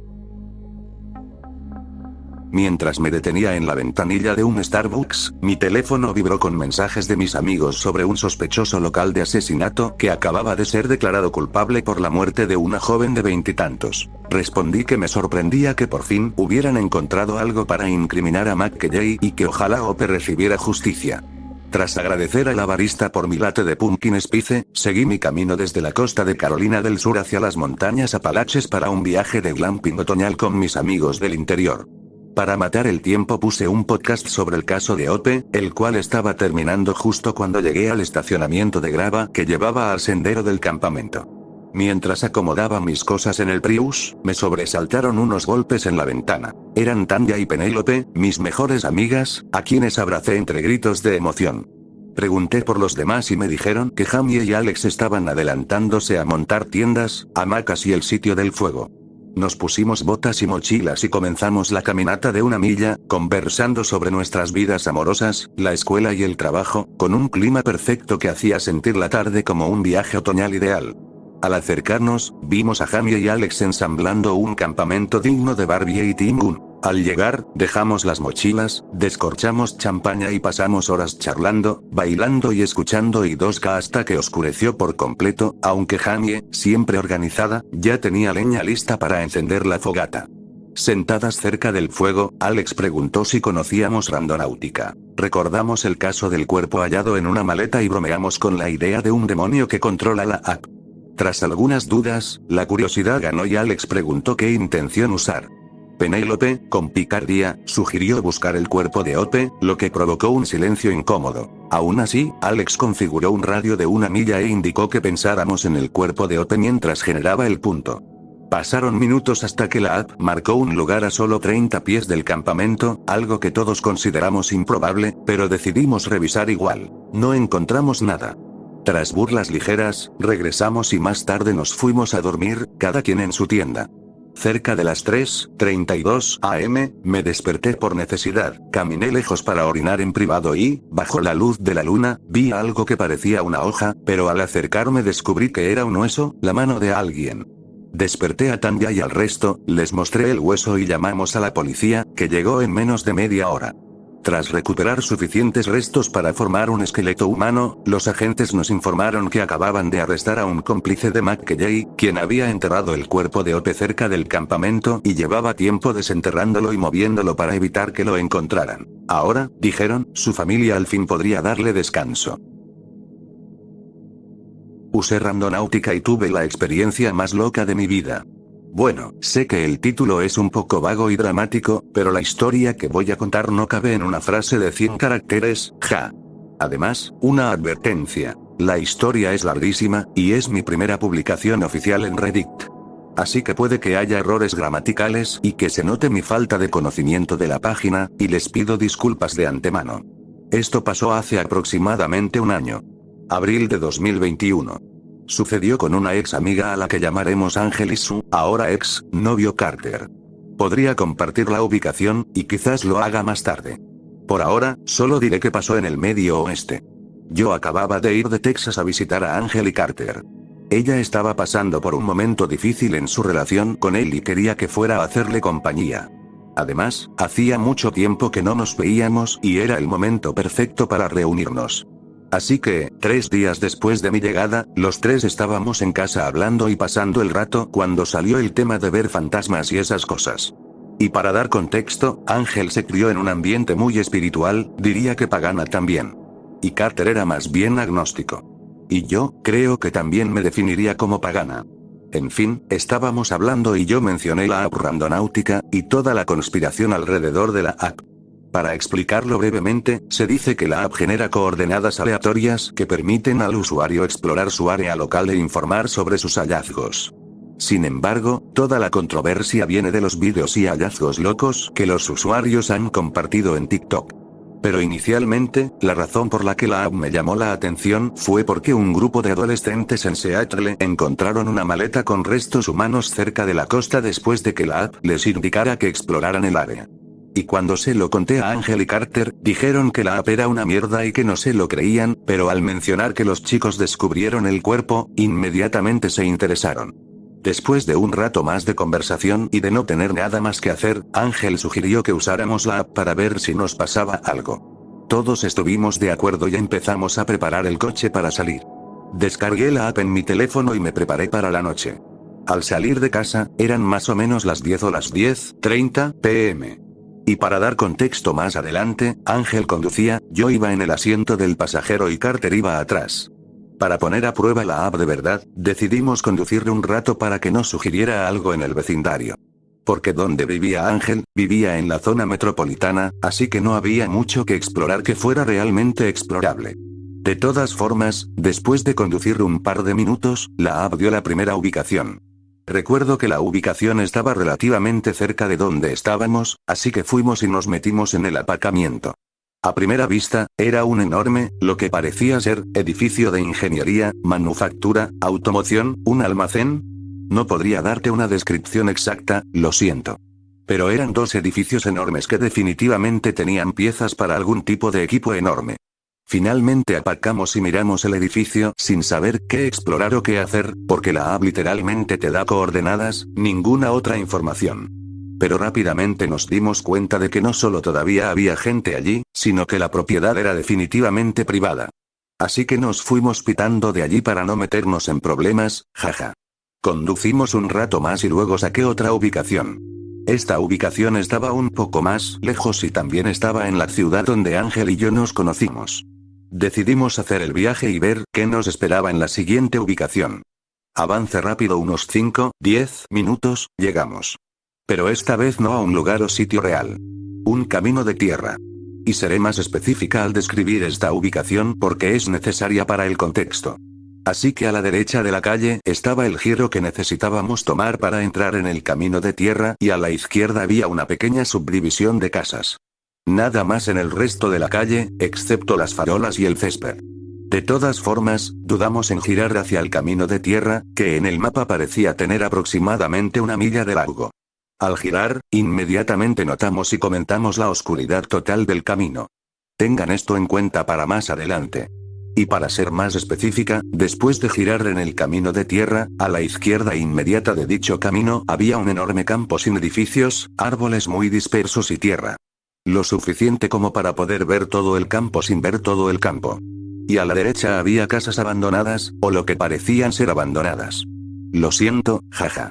Speaker 1: Mientras me detenía en la ventanilla de un Starbucks, mi teléfono vibró con mensajes de mis amigos sobre un sospechoso local de asesinato que acababa de ser declarado culpable por la muerte de una joven de 20 y tantos. Respondí que me sorprendía que por fin hubieran encontrado algo para incriminar a McKay y que ojalá Ope recibiera justicia. Tras agradecer a la barista por mi latte de pumpkin spice, seguí mi camino desde la costa de Carolina del Sur hacia las montañas Apalaches para un viaje de glamping otoñal con mis amigos del interior. Para matar el tiempo puse un podcast sobre el caso de Ope, el cual estaba terminando justo cuando llegué al estacionamiento de grava que llevaba al sendero del campamento. Mientras acomodaba mis cosas en el Prius, me sobresaltaron unos golpes en la ventana. Eran Tanya y Penélope, mis mejores amigas, a quienes abracé entre gritos de emoción. Pregunté por los demás y me dijeron que Jamie y Alex estaban adelantándose a montar tiendas, hamacas y el sitio del fuego. Nos pusimos botas y mochilas y comenzamos la caminata de 1 milla, conversando sobre nuestras vidas amorosas, la escuela y el trabajo, con un clima perfecto que hacía sentir la tarde como un viaje otoñal ideal. Al acercarnos, vimos a Jamie y Alex ensamblando un campamento digno de Barbie y Tim Gunn. Al llegar, dejamos las mochilas, descorchamos champaña y pasamos horas charlando, bailando y escuchando Y2K hasta que oscureció por completo, aunque Jamie, siempre organizada, ya tenía leña lista para encender la fogata. Sentadas cerca del fuego, Alex preguntó si conocíamos Randonáutica. Recordamos el caso del cuerpo hallado en una maleta y bromeamos con la idea de un demonio que controla la app. Tras algunas dudas, la curiosidad ganó y Alex preguntó qué intención usar. Penélope, con picardía, sugirió buscar el cuerpo de Ope, lo que provocó un silencio incómodo. Aún así, Alex configuró un radio de 1 milla e indicó que pensáramos en el cuerpo de Ope mientras generaba el punto. Pasaron minutos hasta que la app marcó un lugar a solo 30 pies del campamento, algo que todos consideramos improbable, pero decidimos revisar igual. No encontramos nada. Tras burlas ligeras, regresamos y más tarde nos fuimos a dormir, cada quien en su tienda. Cerca de las 3:32 am, me desperté por necesidad, caminé lejos para orinar en privado y, bajo la luz de la luna, vi algo que parecía una hoja, pero al acercarme descubrí que era un hueso, la mano de alguien. Desperté a Tanya y al resto, les mostré el hueso y llamamos a la policía, que llegó en menos de media hora. Tras recuperar suficientes restos para formar un esqueleto humano, los agentes nos informaron que acababan de arrestar a un cómplice de McKay, quien había enterrado el cuerpo de Ope cerca del campamento y llevaba tiempo desenterrándolo y moviéndolo para evitar que lo encontraran. Ahora, dijeron, su familia al fin podría darle descanso. Usé Randonáutica y tuve la experiencia más loca de mi vida. Bueno, sé que el título es un poco vago y dramático, pero la historia que voy a contar no cabe en una frase de 100 caracteres, ja. Además, una advertencia. La historia es larguísima, y es mi primera publicación oficial en Reddit. Así que puede que haya errores gramaticales y que se note mi falta de conocimiento de la página, y les pido disculpas de antemano. Esto pasó hace aproximadamente un año. Abril de 2021. Sucedió con una ex amiga a la que llamaremos Ángel y su, ahora ex, novio Carter. Podría compartir la ubicación, y quizás lo haga más tarde. Por ahora, solo diré que pasó en el Medio Oeste. Yo acababa de ir de Texas a visitar a Ángel y Carter. Ella estaba pasando por un momento difícil en su relación con él y quería que fuera a hacerle compañía. Además, hacía mucho tiempo que no nos veíamos y era el momento perfecto para reunirnos. Así que, 3 días después de mi llegada, los tres estábamos en casa hablando y pasando el rato cuando salió el tema de ver fantasmas y esas cosas. Y para dar contexto, Ángel se crió en un ambiente muy espiritual, diría que pagana también. Y Carter era más bien agnóstico. Y yo, creo que también me definiría como pagana. En fin, estábamos hablando y yo mencioné la app Randonáutica, y toda la conspiración alrededor de la app. Para explicarlo brevemente, se dice que la app genera coordenadas aleatorias que permiten al usuario explorar su área local e informar sobre sus hallazgos. Sin embargo, toda la controversia viene de los vídeos y hallazgos locos que los usuarios han compartido en TikTok. Pero inicialmente, la razón por la que la app me llamó la atención fue porque un grupo de adolescentes en Seattle encontraron una maleta con restos humanos cerca de la costa después de que la app les indicara que exploraran el área. Y cuando se lo conté a Ángel y Carter, dijeron que la app era una mierda y que no se lo creían, pero al mencionar que los chicos descubrieron el cuerpo, inmediatamente se interesaron. Después de un rato más de conversación y de no tener nada más que hacer, Ángel sugirió que usáramos la app para ver si nos pasaba algo. Todos estuvimos de acuerdo y empezamos a preparar el coche para salir. Descargué la app en mi teléfono y me preparé para la noche. Al salir de casa, eran más o menos las 10 o las 10:30 p.m. Y para dar contexto más adelante, Ángel conducía, yo iba en el asiento del pasajero y Carter iba atrás. Para poner a prueba la app de verdad, decidimos conducirle un rato para que nos sugiriera algo en el vecindario. Porque donde vivía Ángel, vivía en la zona metropolitana, así que no había mucho que explorar que fuera realmente explorable. De todas formas, después de conducir un par de minutos, la app dio la primera ubicación. Recuerdo que la ubicación estaba relativamente cerca de donde estábamos, así que fuimos y nos metimos en el aparcamiento. A primera vista, era un enorme, lo que parecía ser, edificio de ingeniería, manufactura, automoción, un almacén. No podría darte una descripción exacta, lo siento. Pero eran 2 edificios enormes que definitivamente tenían piezas para algún tipo de equipo enorme. Finalmente aparcamos y miramos el edificio sin saber qué explorar o qué hacer, porque la app literalmente te da coordenadas, ninguna otra información. Pero rápidamente nos dimos cuenta de que no solo todavía había gente allí, sino que la propiedad era definitivamente privada. Así que nos fuimos pitando de allí para no meternos en problemas, jaja. Conducimos un rato más y luego saqué otra ubicación. Esta ubicación estaba un poco más lejos y también estaba en la ciudad donde Ángel y yo nos conocimos. Decidimos hacer el viaje y ver qué nos esperaba en la siguiente ubicación. Avance rápido unos 5, 10 minutos, llegamos. Pero esta vez no a un lugar o sitio real. Un camino de tierra. Y seré más específica al describir esta ubicación porque es necesaria para el contexto. Así que a la derecha de la calle estaba el giro que necesitábamos tomar para entrar en el camino de tierra y a la izquierda había una pequeña subdivisión de casas. Nada más en el resto de la calle, excepto las farolas y el césped. De todas formas, dudamos en girar hacia el camino de tierra, que en el mapa parecía tener aproximadamente 1 milla de largo. Al girar, inmediatamente notamos y comentamos la oscuridad total del camino. Tengan esto en cuenta para más adelante. Y para ser más específica, después de girar en el camino de tierra, a la izquierda inmediata de dicho camino había un enorme campo sin edificios, árboles muy dispersos y tierra. Lo suficiente como para poder ver todo el campo sin ver todo el campo. Y a la derecha había casas abandonadas, o lo que parecían ser abandonadas. Lo siento, jaja.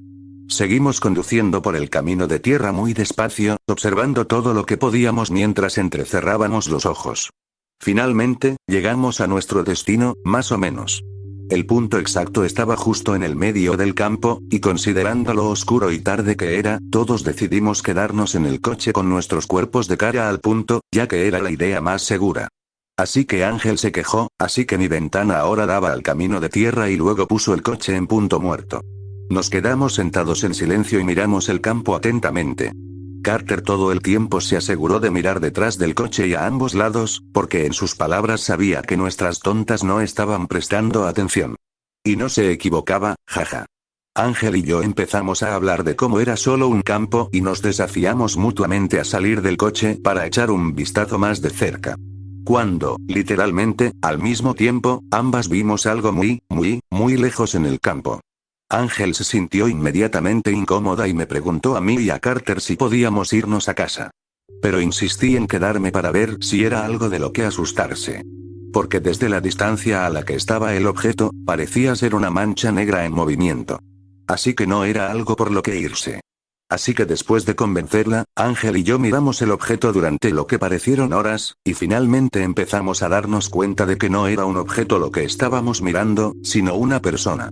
Speaker 1: Seguimos conduciendo por el camino de tierra muy despacio, observando todo lo que podíamos mientras entrecerrábamos los ojos. Finalmente, llegamos a nuestro destino, más o menos. El punto exacto estaba justo en el medio del campo, y considerando lo oscuro y tarde que era, todos decidimos quedarnos en el coche con nuestros cuerpos de cara al punto, ya que era la idea más segura. Así que Ángel se quejó, así que mi ventana ahora daba al camino de tierra y luego puso el coche en punto muerto. Nos quedamos sentados en silencio y miramos el campo atentamente. Carter todo el tiempo se aseguró de mirar detrás del coche y a ambos lados, porque en sus palabras sabía que nuestras tontas no estaban prestando atención. Y no se equivocaba, jaja. Ángel y yo empezamos a hablar de cómo era solo un campo y nos desafiamos mutuamente a salir del coche para echar un vistazo más de cerca. Cuando, literalmente, al mismo tiempo, ambas vimos algo muy lejos en el campo. Ángel se sintió inmediatamente incómoda y me preguntó a mí y a Carter si podíamos irnos a casa. Pero insistí en quedarme para ver si era algo de lo que asustarse. Porque desde la distancia a la que estaba el objeto, parecía ser una mancha negra en movimiento. Así que no era algo por lo que irse. Así que después de convencerla, Ángel y yo miramos el objeto durante lo que parecieron horas, y finalmente empezamos a darnos cuenta de que no era un objeto lo que estábamos mirando, sino una persona.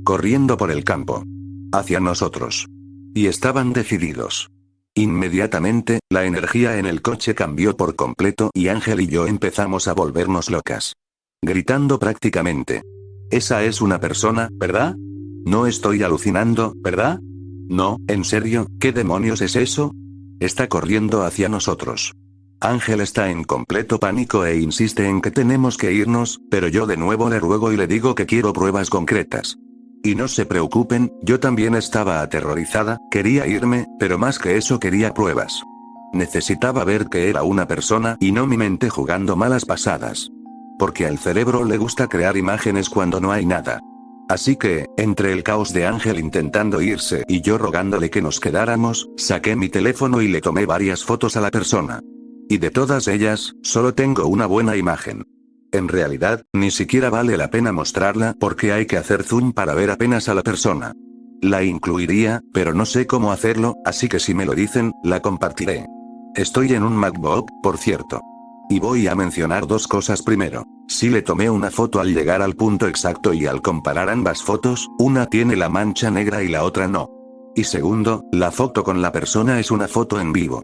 Speaker 1: Corriendo por el campo. Hacia nosotros. Y estaban decididos. Inmediatamente, la energía en el coche cambió por completo y Ángel y yo empezamos a volvernos locas. Gritando prácticamente. Esa es una persona, ¿verdad? No estoy alucinando, ¿verdad? No, en serio, ¿qué demonios es eso? Está corriendo hacia nosotros. Ángel está en completo pánico e insiste en que tenemos que irnos, pero yo de nuevo le ruego y le digo que quiero pruebas concretas. Y no se preocupen, yo también estaba aterrorizada, quería irme, pero más que eso quería pruebas. Necesitaba ver que era una persona y no mi mente jugando malas pasadas. Porque al cerebro le gusta crear imágenes cuando no hay nada. Así que, entre el caos de Ángel intentando irse y yo rogándole que nos quedáramos, saqué mi teléfono y le tomé varias fotos a la persona. Y de todas ellas, solo tengo una buena imagen. En realidad, ni siquiera vale la pena mostrarla porque hay que hacer zoom para ver apenas a la persona. La incluiría, pero no sé cómo hacerlo, así que si me lo dicen, la compartiré. Estoy en un MacBook, por cierto. Y voy a mencionar dos cosas primero. Si le tomé una foto al llegar al punto exacto y al comparar ambas fotos, una tiene la mancha negra y la otra no. Y segundo, la foto con la persona es una foto en vivo.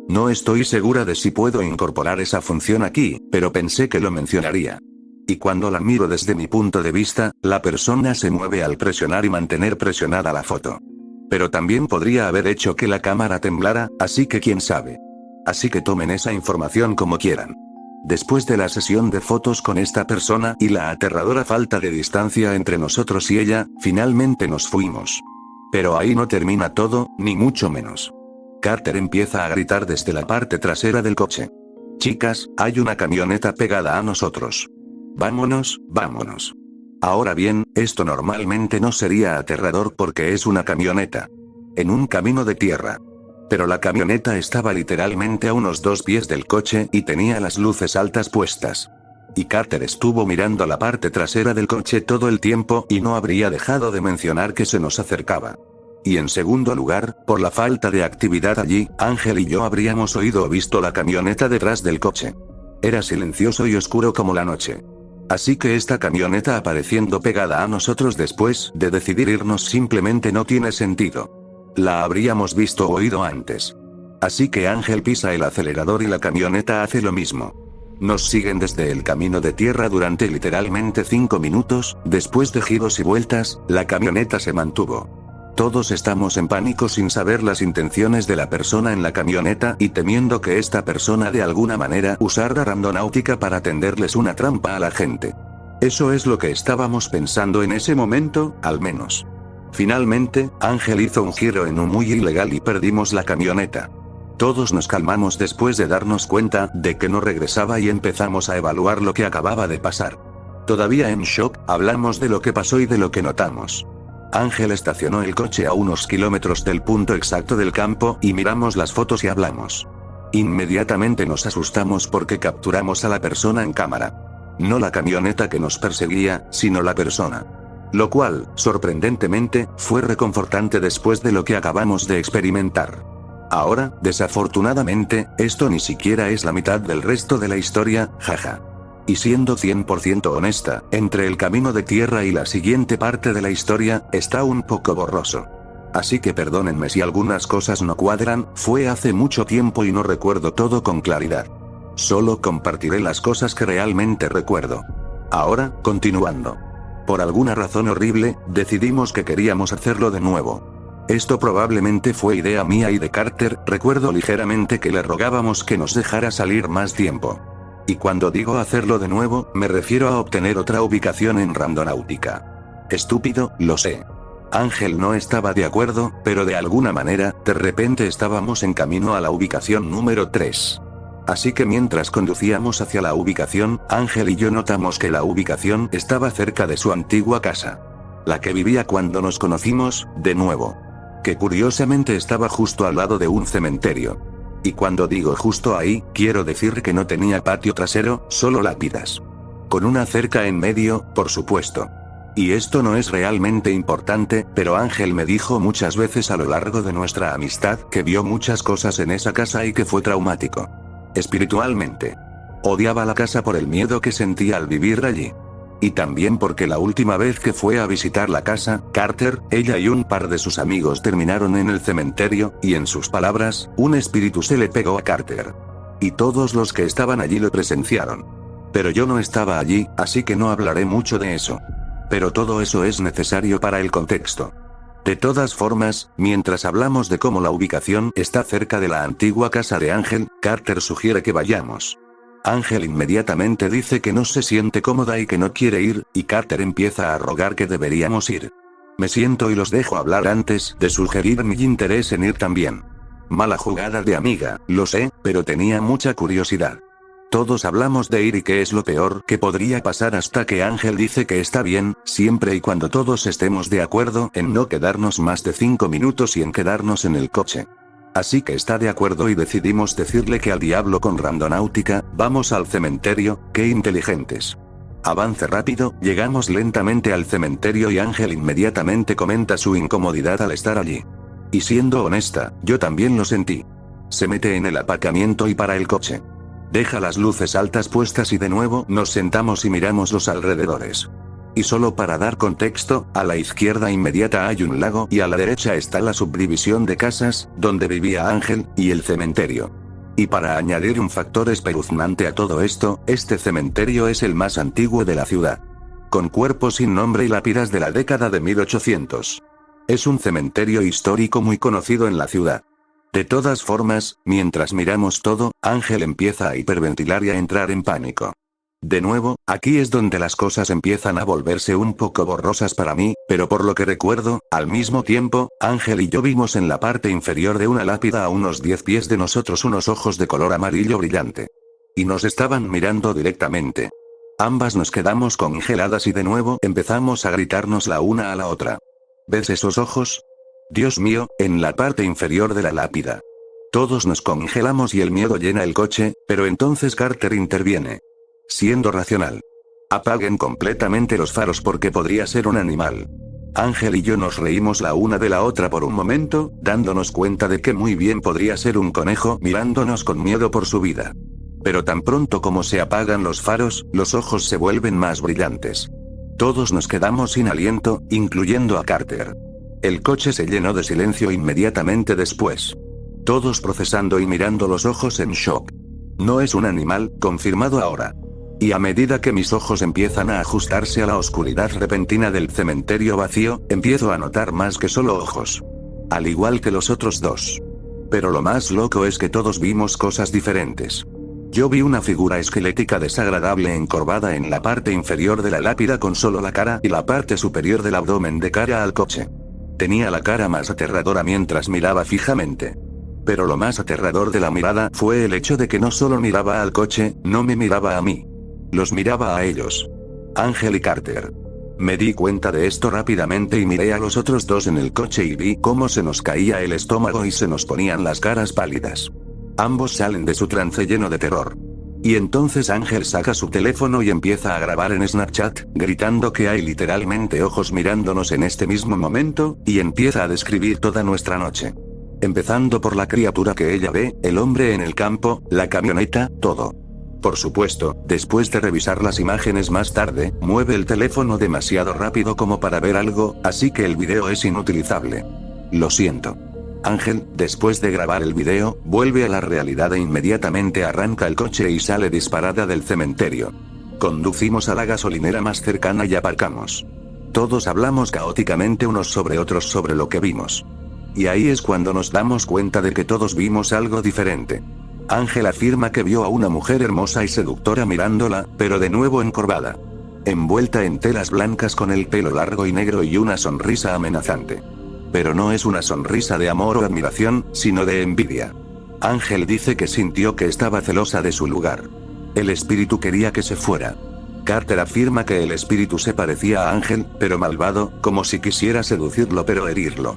Speaker 1: No estoy segura de si puedo incorporar esa función aquí, pero pensé que lo mencionaría. Y cuando la miro desde mi punto de vista, la persona se mueve al presionar y mantener presionada la foto. Pero también podría haber hecho que la cámara temblara, así que quién sabe. Así que tomen esa información como quieran. Después de la sesión de fotos con esta persona y la aterradora falta de distancia entre nosotros y ella, finalmente nos fuimos. Pero ahí no termina todo, ni mucho menos. Carter empieza a gritar desde la parte trasera del coche. Chicas, hay una camioneta pegada a nosotros. Vámonos, vámonos. Ahora bien, esto normalmente no sería aterrador porque es una camioneta. En un camino de tierra. Pero la camioneta estaba literalmente a unos 2 pies del coche y tenía las luces altas puestas. Y Carter estuvo mirando la parte trasera del coche todo el tiempo y no habría dejado de mencionar que se nos acercaba. Y en segundo lugar, por la falta de actividad allí, Ángel y yo habríamos oído o visto la camioneta detrás del coche. Era silencioso y oscuro como la noche. Así que esta camioneta apareciendo pegada a nosotros después de decidir irnos simplemente no tiene sentido. La habríamos visto o oído antes. Así que Ángel pisa el acelerador y la camioneta hace lo mismo. Nos siguen desde el camino de tierra durante literalmente 5 minutos, después de giros y vueltas, la camioneta se mantuvo. Todos estamos en pánico sin saber las intenciones de la persona en la camioneta y temiendo que esta persona de alguna manera usara Randonáutica para tenderles una trampa a la gente. Eso es lo que estábamos pensando en ese momento, al menos. Finalmente, Ángel hizo un giro en un muy ilegal y perdimos la camioneta. Todos nos calmamos después de darnos cuenta de que no regresaba y empezamos a evaluar lo que acababa de pasar. Todavía en shock, hablamos de lo que pasó y de lo que notamos. Ángel estacionó el coche a unos kilómetros del punto exacto del campo y miramos las fotos y hablamos. Inmediatamente nos asustamos porque capturamos a la persona en cámara. No la camioneta que nos perseguía, sino la persona. Lo cual, sorprendentemente, fue reconfortante después de lo que acabamos de experimentar. Ahora, desafortunadamente, esto ni siquiera es la mitad del resto de la historia, jaja. Y siendo 100% honesta, entre el camino de tierra y la siguiente parte de la historia, está un poco borroso. Así que perdónenme si algunas cosas no cuadran, fue hace mucho tiempo y no recuerdo todo con claridad. Solo compartiré las cosas que realmente recuerdo. Ahora, continuando. Por alguna razón horrible, decidimos que queríamos hacerlo de nuevo. Esto probablemente fue idea mía y de Carter, recuerdo ligeramente que le rogábamos que nos dejara salir más tiempo. Y cuando digo hacerlo de nuevo, me refiero a obtener otra ubicación en Randonáutica. Estúpido, lo sé. Ángel no estaba de acuerdo, pero de alguna manera, de repente estábamos en camino a la ubicación número 3. Así que mientras conducíamos hacia la ubicación, Ángel y yo notamos que la ubicación estaba cerca de su antigua casa. La que vivía cuando nos conocimos, de nuevo. Que curiosamente estaba justo al lado de un cementerio. Y cuando digo justo ahí, quiero decir que no tenía patio trasero, solo lápidas. Con una cerca en medio, por supuesto. Y esto no es realmente importante, pero Ángel me dijo muchas veces a lo largo de nuestra amistad que vio muchas cosas en esa casa y que fue traumático. Espiritualmente. Odiaba la casa por el miedo que sentía al vivir allí. Y también porque la última vez que fue a visitar la casa, Carter, ella y un par de sus amigos terminaron en el cementerio, y en sus palabras, un espíritu se le pegó a Carter. Y todos los que estaban allí lo presenciaron. Pero yo no estaba allí, así que no hablaré mucho de eso. Pero todo eso es necesario para el contexto. De todas formas, mientras hablamos de cómo la ubicación está cerca de la antigua casa de Ángel, Carter sugiere que vayamos. Ángel inmediatamente dice que no se siente cómoda y que no quiere ir, y Carter empieza a rogar que deberíamos ir. Me siento y los dejo hablar antes de sugerir mi interés en ir también. Mala jugada de amiga, lo sé, pero tenía mucha curiosidad. Todos hablamos de ir y qué es lo peor que podría pasar hasta que Ángel dice que está bien, siempre y cuando todos estemos de acuerdo en no quedarnos más de 5 minutos y en quedarnos en el coche. Así que está de acuerdo y decidimos decirle que al diablo con Randonáutica, vamos al cementerio, qué inteligentes. Avance rápido, llegamos lentamente al cementerio y Ángel inmediatamente comenta su incomodidad al estar allí. Y siendo honesta, yo también lo sentí. Se mete en el aparcamiento y para el coche. Deja las luces altas puestas y de nuevo nos sentamos y miramos los alrededores. Y solo para dar contexto, a la izquierda inmediata hay un lago y a la derecha está la subdivisión de casas, donde vivía Ángel, y el cementerio. Y para añadir un factor espeluznante a todo esto, este cementerio es el más antiguo de la ciudad. Con cuerpos sin nombre y lápidas de la década de 1800. Es un cementerio histórico muy conocido en la ciudad. De todas formas, mientras miramos todo, Ángel empieza a hiperventilar y a entrar en pánico. De nuevo, aquí es donde las cosas empiezan a volverse un poco borrosas para mí, pero por lo que recuerdo, al mismo tiempo, Ángel y yo vimos en la parte inferior de una lápida a unos 10 pies de nosotros unos ojos de color amarillo brillante. Y nos estaban mirando directamente. Ambas nos quedamos congeladas y de nuevo empezamos a gritarnos la una a la otra. ¿Ves esos ojos? Dios mío, en la parte inferior de la lápida. Todos nos congelamos y el miedo llena el coche, pero entonces Carter interviene. Siendo racional. Apaguen completamente los faros porque podría ser un animal. Ángel y yo nos reímos la una de la otra por un momento, dándonos cuenta de que muy bien podría ser un conejo mirándonos con miedo por su vida. Pero tan pronto como se apagan los faros, los ojos se vuelven más brillantes. Todos nos quedamos sin aliento, incluyendo a Carter. El coche se llenó de silencio inmediatamente después. Todos procesando y mirando los ojos en shock. No es un animal, confirmado ahora. Y a medida que mis ojos empiezan a ajustarse a la oscuridad repentina del cementerio vacío, empiezo a notar más que solo ojos. Al igual que los otros dos. Pero lo más loco es que todos vimos cosas diferentes. Yo vi una figura esquelética desagradable encorvada en la parte inferior de la lápida con solo la cara y la parte superior del abdomen de cara al coche. Tenía la cara más aterradora mientras miraba fijamente. Pero lo más aterrador de la mirada fue el hecho de que no solo miraba al coche, no me miraba a mí. Los miraba a ellos. Ángel y Carter. Me di cuenta de esto rápidamente y miré a los otros dos en el coche y vi cómo se nos caía el estómago y se nos ponían las caras pálidas. Ambos salen de su trance lleno de terror. Y entonces Ángel saca su teléfono y empieza a grabar en Snapchat, gritando que hay literalmente ojos mirándonos en este mismo momento, y empieza a describir toda nuestra noche. Empezando por la criatura que ella ve, el hombre en el campo, la camioneta, todo. Por supuesto, después de revisar las imágenes más tarde, mueve el teléfono demasiado rápido como para ver algo, así que el video es inutilizable. Lo siento. Ángel, después de grabar el video, vuelve a la realidad e inmediatamente arranca el coche y sale disparada del cementerio. Conducimos a la gasolinera más cercana y aparcamos. Todos hablamos caóticamente unos sobre otros sobre lo que vimos. Y ahí es cuando nos damos cuenta de que todos vimos algo diferente. Ángel afirma que vio a una mujer hermosa y seductora mirándola, pero de nuevo encorvada. Envuelta en telas blancas con el pelo largo y negro y una sonrisa amenazante. Pero no es una sonrisa de amor o admiración, sino de envidia. Ángel dice que sintió que estaba celosa de su lugar. El espíritu quería que se fuera. Carter afirma que el espíritu se parecía a Ángel, pero malvado, como si quisiera seducirlo pero herirlo.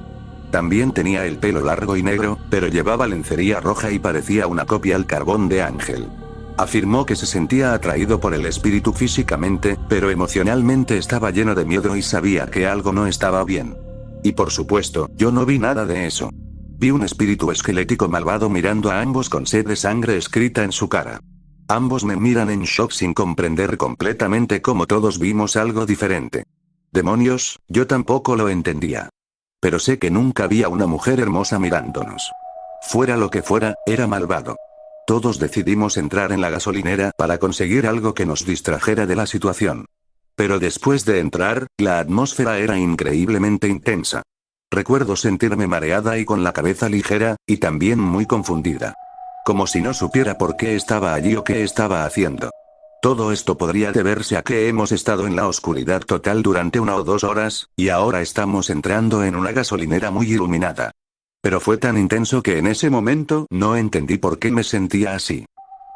Speaker 1: También tenía el pelo largo y negro, pero llevaba lencería roja y parecía una copia al carbón de Ángel. Afirmó que se sentía atraído por el espíritu físicamente, pero emocionalmente estaba lleno de miedo y sabía que algo no estaba bien. Y por supuesto, yo no vi nada de eso. Vi un espíritu esquelético malvado mirando a ambos con sed de sangre escrita en su cara. Ambos me miran en shock sin comprender completamente cómo todos vimos algo diferente. Demonios, yo tampoco lo entendía. Pero sé que nunca vi a una mujer hermosa mirándonos. Fuera lo que fuera, era malvado. Todos decidimos entrar en la gasolinera para conseguir algo que nos distrajera de la situación. Pero después de entrar, la atmósfera era increíblemente intensa. Recuerdo sentirme mareada y con la cabeza ligera, y también muy confundida. Como si no supiera por qué estaba allí o qué estaba haciendo. Todo esto podría deberse a que hemos estado en la oscuridad total durante 1 o 2 horas, y ahora estamos entrando en una gasolinera muy iluminada. Pero fue tan intenso que en ese momento no entendí por qué me sentía así.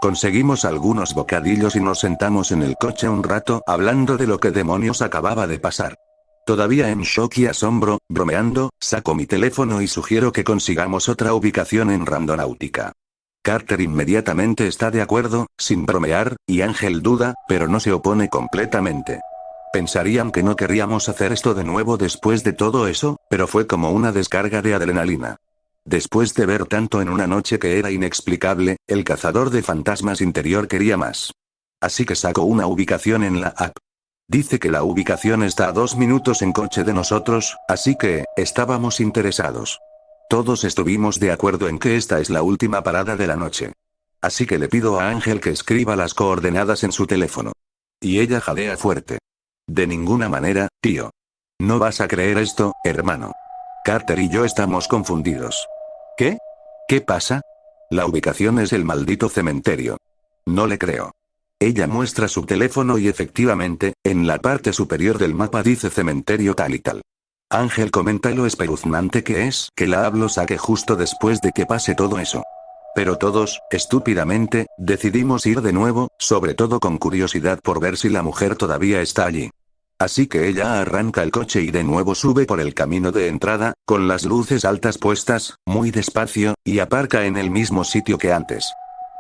Speaker 1: Conseguimos algunos bocadillos y nos sentamos en el coche un rato hablando de lo que demonios acababa de pasar. Todavía en shock y asombro, bromeando, saco mi teléfono y sugiero que consigamos otra ubicación en Randonáutica. Carter inmediatamente está de acuerdo, sin bromear, y Ángel duda, pero no se opone completamente. Pensarían que no querríamos hacer esto de nuevo después de todo eso, pero fue como una descarga de adrenalina. Después de ver tanto en una noche que era inexplicable, el cazador de fantasmas interior quería más. Así que sacó una ubicación en la app. Dice que la ubicación está a 2 minutos en coche de nosotros, así que, estábamos interesados. Todos estuvimos de acuerdo en que esta es la última parada de la noche. Así que le pido a Ángel que escriba las coordenadas en su teléfono. Y ella jadea fuerte. De ninguna manera, tío. No vas a creer esto, hermano. Carter y yo estamos confundidos. ¿Qué? ¿Qué pasa? La ubicación es el maldito cementerio. No le creo. Ella muestra su teléfono y efectivamente, en la parte superior del mapa dice cementerio tal y tal. Ángel comenta lo espeluznante que es que la hablo saque justo después de que pase todo eso. Pero todos, estúpidamente, decidimos ir de nuevo, sobre todo con curiosidad por ver si la mujer todavía está allí. Así que ella arranca el coche y de nuevo sube por el camino de entrada, con las luces altas puestas, muy despacio, y aparca en el mismo sitio que antes.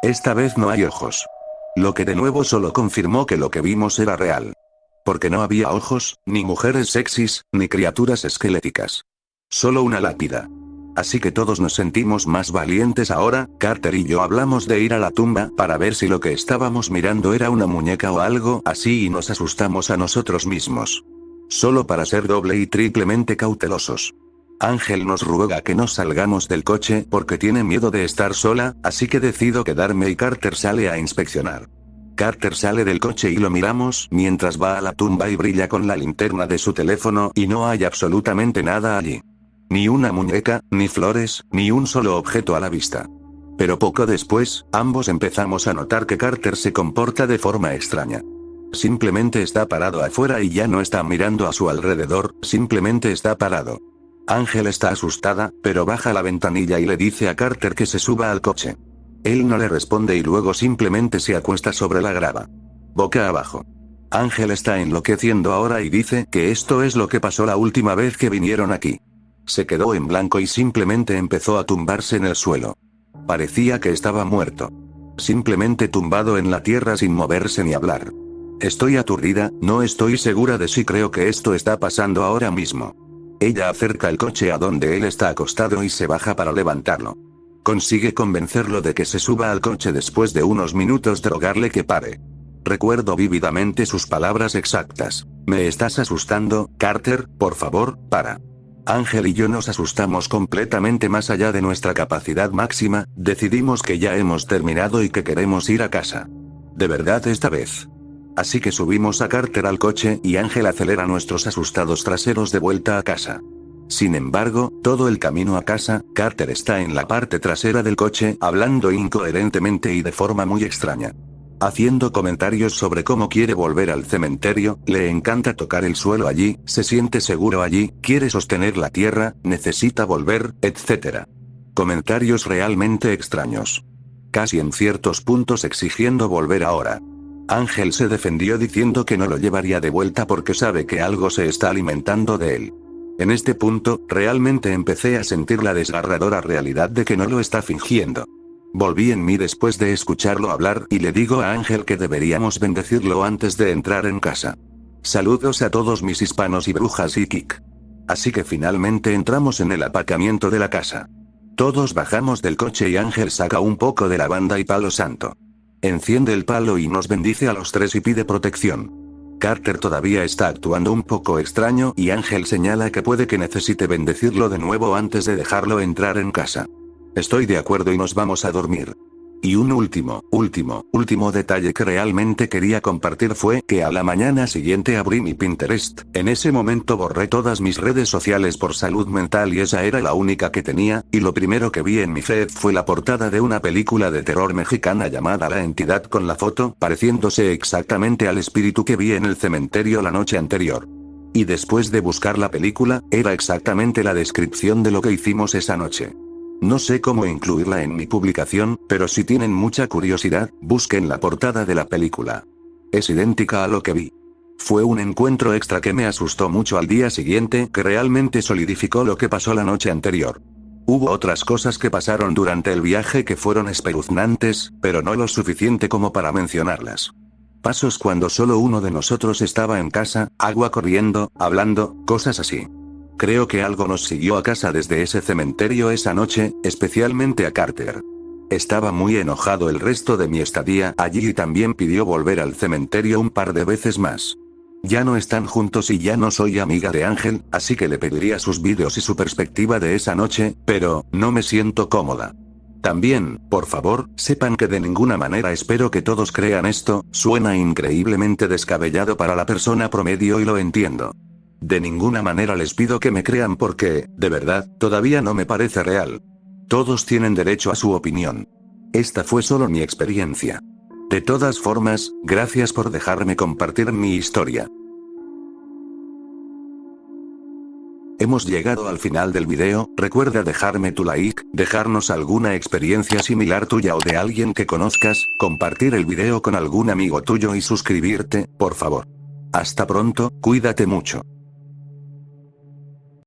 Speaker 1: Esta vez no hay ojos. Lo que de nuevo solo confirmó que lo que vimos era real. Porque no había ojos, ni mujeres sexys, ni criaturas esqueléticas. Solo una lápida. Así que todos nos sentimos más valientes ahora. Carter y yo hablamos de ir a la tumba para ver si lo que estábamos mirando era una muñeca o algo así y nos asustamos a nosotros mismos. Solo para ser doble y triplemente cautelosos. Ángel nos ruega que no salgamos del coche porque tiene miedo de estar sola, así que decido quedarme y Carter sale a inspeccionar. Carter sale del coche y lo miramos mientras va a la tumba y brilla con la linterna de su teléfono y no hay absolutamente nada allí. Ni una muñeca, ni flores, ni un solo objeto a la vista. Pero poco después, ambos empezamos a notar que Carter se comporta de forma extraña. Simplemente está parado afuera y ya no está mirando a su alrededor, simplemente está parado. Ángel está asustada, pero baja la ventanilla y le dice a Carter que se suba al coche. Él no le responde y luego simplemente se acuesta sobre la grava. Boca abajo. Ángel está enloqueciendo ahora y dice que esto es lo que pasó la última vez que vinieron aquí. Se quedó en blanco y simplemente empezó a tumbarse en el suelo. Parecía que estaba muerto. Simplemente tumbado en la tierra sin moverse ni hablar. Estoy aturdida, no estoy segura de si creo que esto está pasando ahora mismo. Ella acerca el coche a donde él está acostado y se baja para levantarlo. Consigue convencerlo de que se suba al coche después de unos minutos de rogarle que pare. Recuerdo vívidamente sus palabras exactas. ¿Me estás asustando, Carter? Por favor, para. Ángel y yo nos asustamos completamente más allá de nuestra capacidad máxima, decidimos que ya hemos terminado y que queremos ir a casa. De verdad esta vez. Así que subimos a Carter al coche y Ángel acelera nuestros asustados traseros de vuelta a casa. Sin embargo, todo el camino a casa, Carter está en la parte trasera del coche, hablando incoherentemente y de forma muy extraña. Haciendo comentarios sobre cómo quiere volver al cementerio, le encanta tocar el suelo allí, se siente seguro allí, quiere sostener la tierra, necesita volver, etc. Comentarios realmente extraños. Casi en ciertos puntos exigiendo volver ahora. Ángel se defendió diciendo que no lo llevaría de vuelta porque sabe que algo se está alimentando de él. En este punto, realmente empecé a sentir la desgarradora realidad de que no lo está fingiendo. Volví en mí después de escucharlo hablar y le digo a Ángel que deberíamos bendecirlo antes de entrar en casa. Saludos a todos mis hispanos y brujas y Kik. Así que finalmente entramos en el aparcamiento de la casa. Todos bajamos del coche y Ángel saca un poco de lavanda y palo santo. Enciende el palo y nos bendice a los tres y pide protección. Carter todavía está actuando un poco extraño y Ángel señala que puede que necesite bendecirlo de nuevo antes de dejarlo entrar en casa. Estoy de acuerdo y nos vamos a dormir. Y un último detalle que realmente quería compartir fue que a la mañana siguiente abrí mi Pinterest. En ese momento borré todas mis redes sociales por salud mental y esa era la única que tenía, y lo primero que vi en mi feed fue la portada de una película de terror mexicana llamada La Entidad con la foto pareciéndose exactamente al espíritu que vi en el cementerio la noche anterior. Y después de buscar la película, era exactamente la descripción de lo que hicimos esa noche. No sé cómo incluirla en mi publicación, pero si tienen mucha curiosidad, busquen la portada de la película. Es idéntica a lo que vi. Fue un encuentro extra que me asustó mucho al día siguiente, que realmente solidificó lo que pasó la noche anterior. Hubo otras cosas que pasaron durante el viaje que fueron espeluznantes, pero no lo suficiente como para mencionarlas. Pasos cuando solo uno de nosotros estaba en casa, agua corriendo, hablando, cosas así. Creo que algo nos siguió a casa desde ese cementerio esa noche, especialmente a Carter. Estaba muy enojado el resto de mi estadía allí y también pidió volver al cementerio un par de veces más. Ya no están juntos y ya no soy amiga de Ángel, así que le pediría sus vídeos y su perspectiva de esa noche, pero no me siento cómoda. También, por favor, sepan que de ninguna manera espero que todos crean esto, suena increíblemente descabellado para la persona promedio y lo entiendo. De ninguna manera les pido que me crean porque, de verdad, todavía no me parece real. Todos tienen derecho a su opinión. Esta fue solo mi experiencia. De todas formas, gracias por dejarme compartir mi historia. Hemos llegado al final del video, recuerda dejarme tu like, dejarnos alguna experiencia similar tuya o de alguien que conozcas, compartir el video con algún amigo tuyo y suscribirte, por favor. Hasta pronto, cuídate mucho.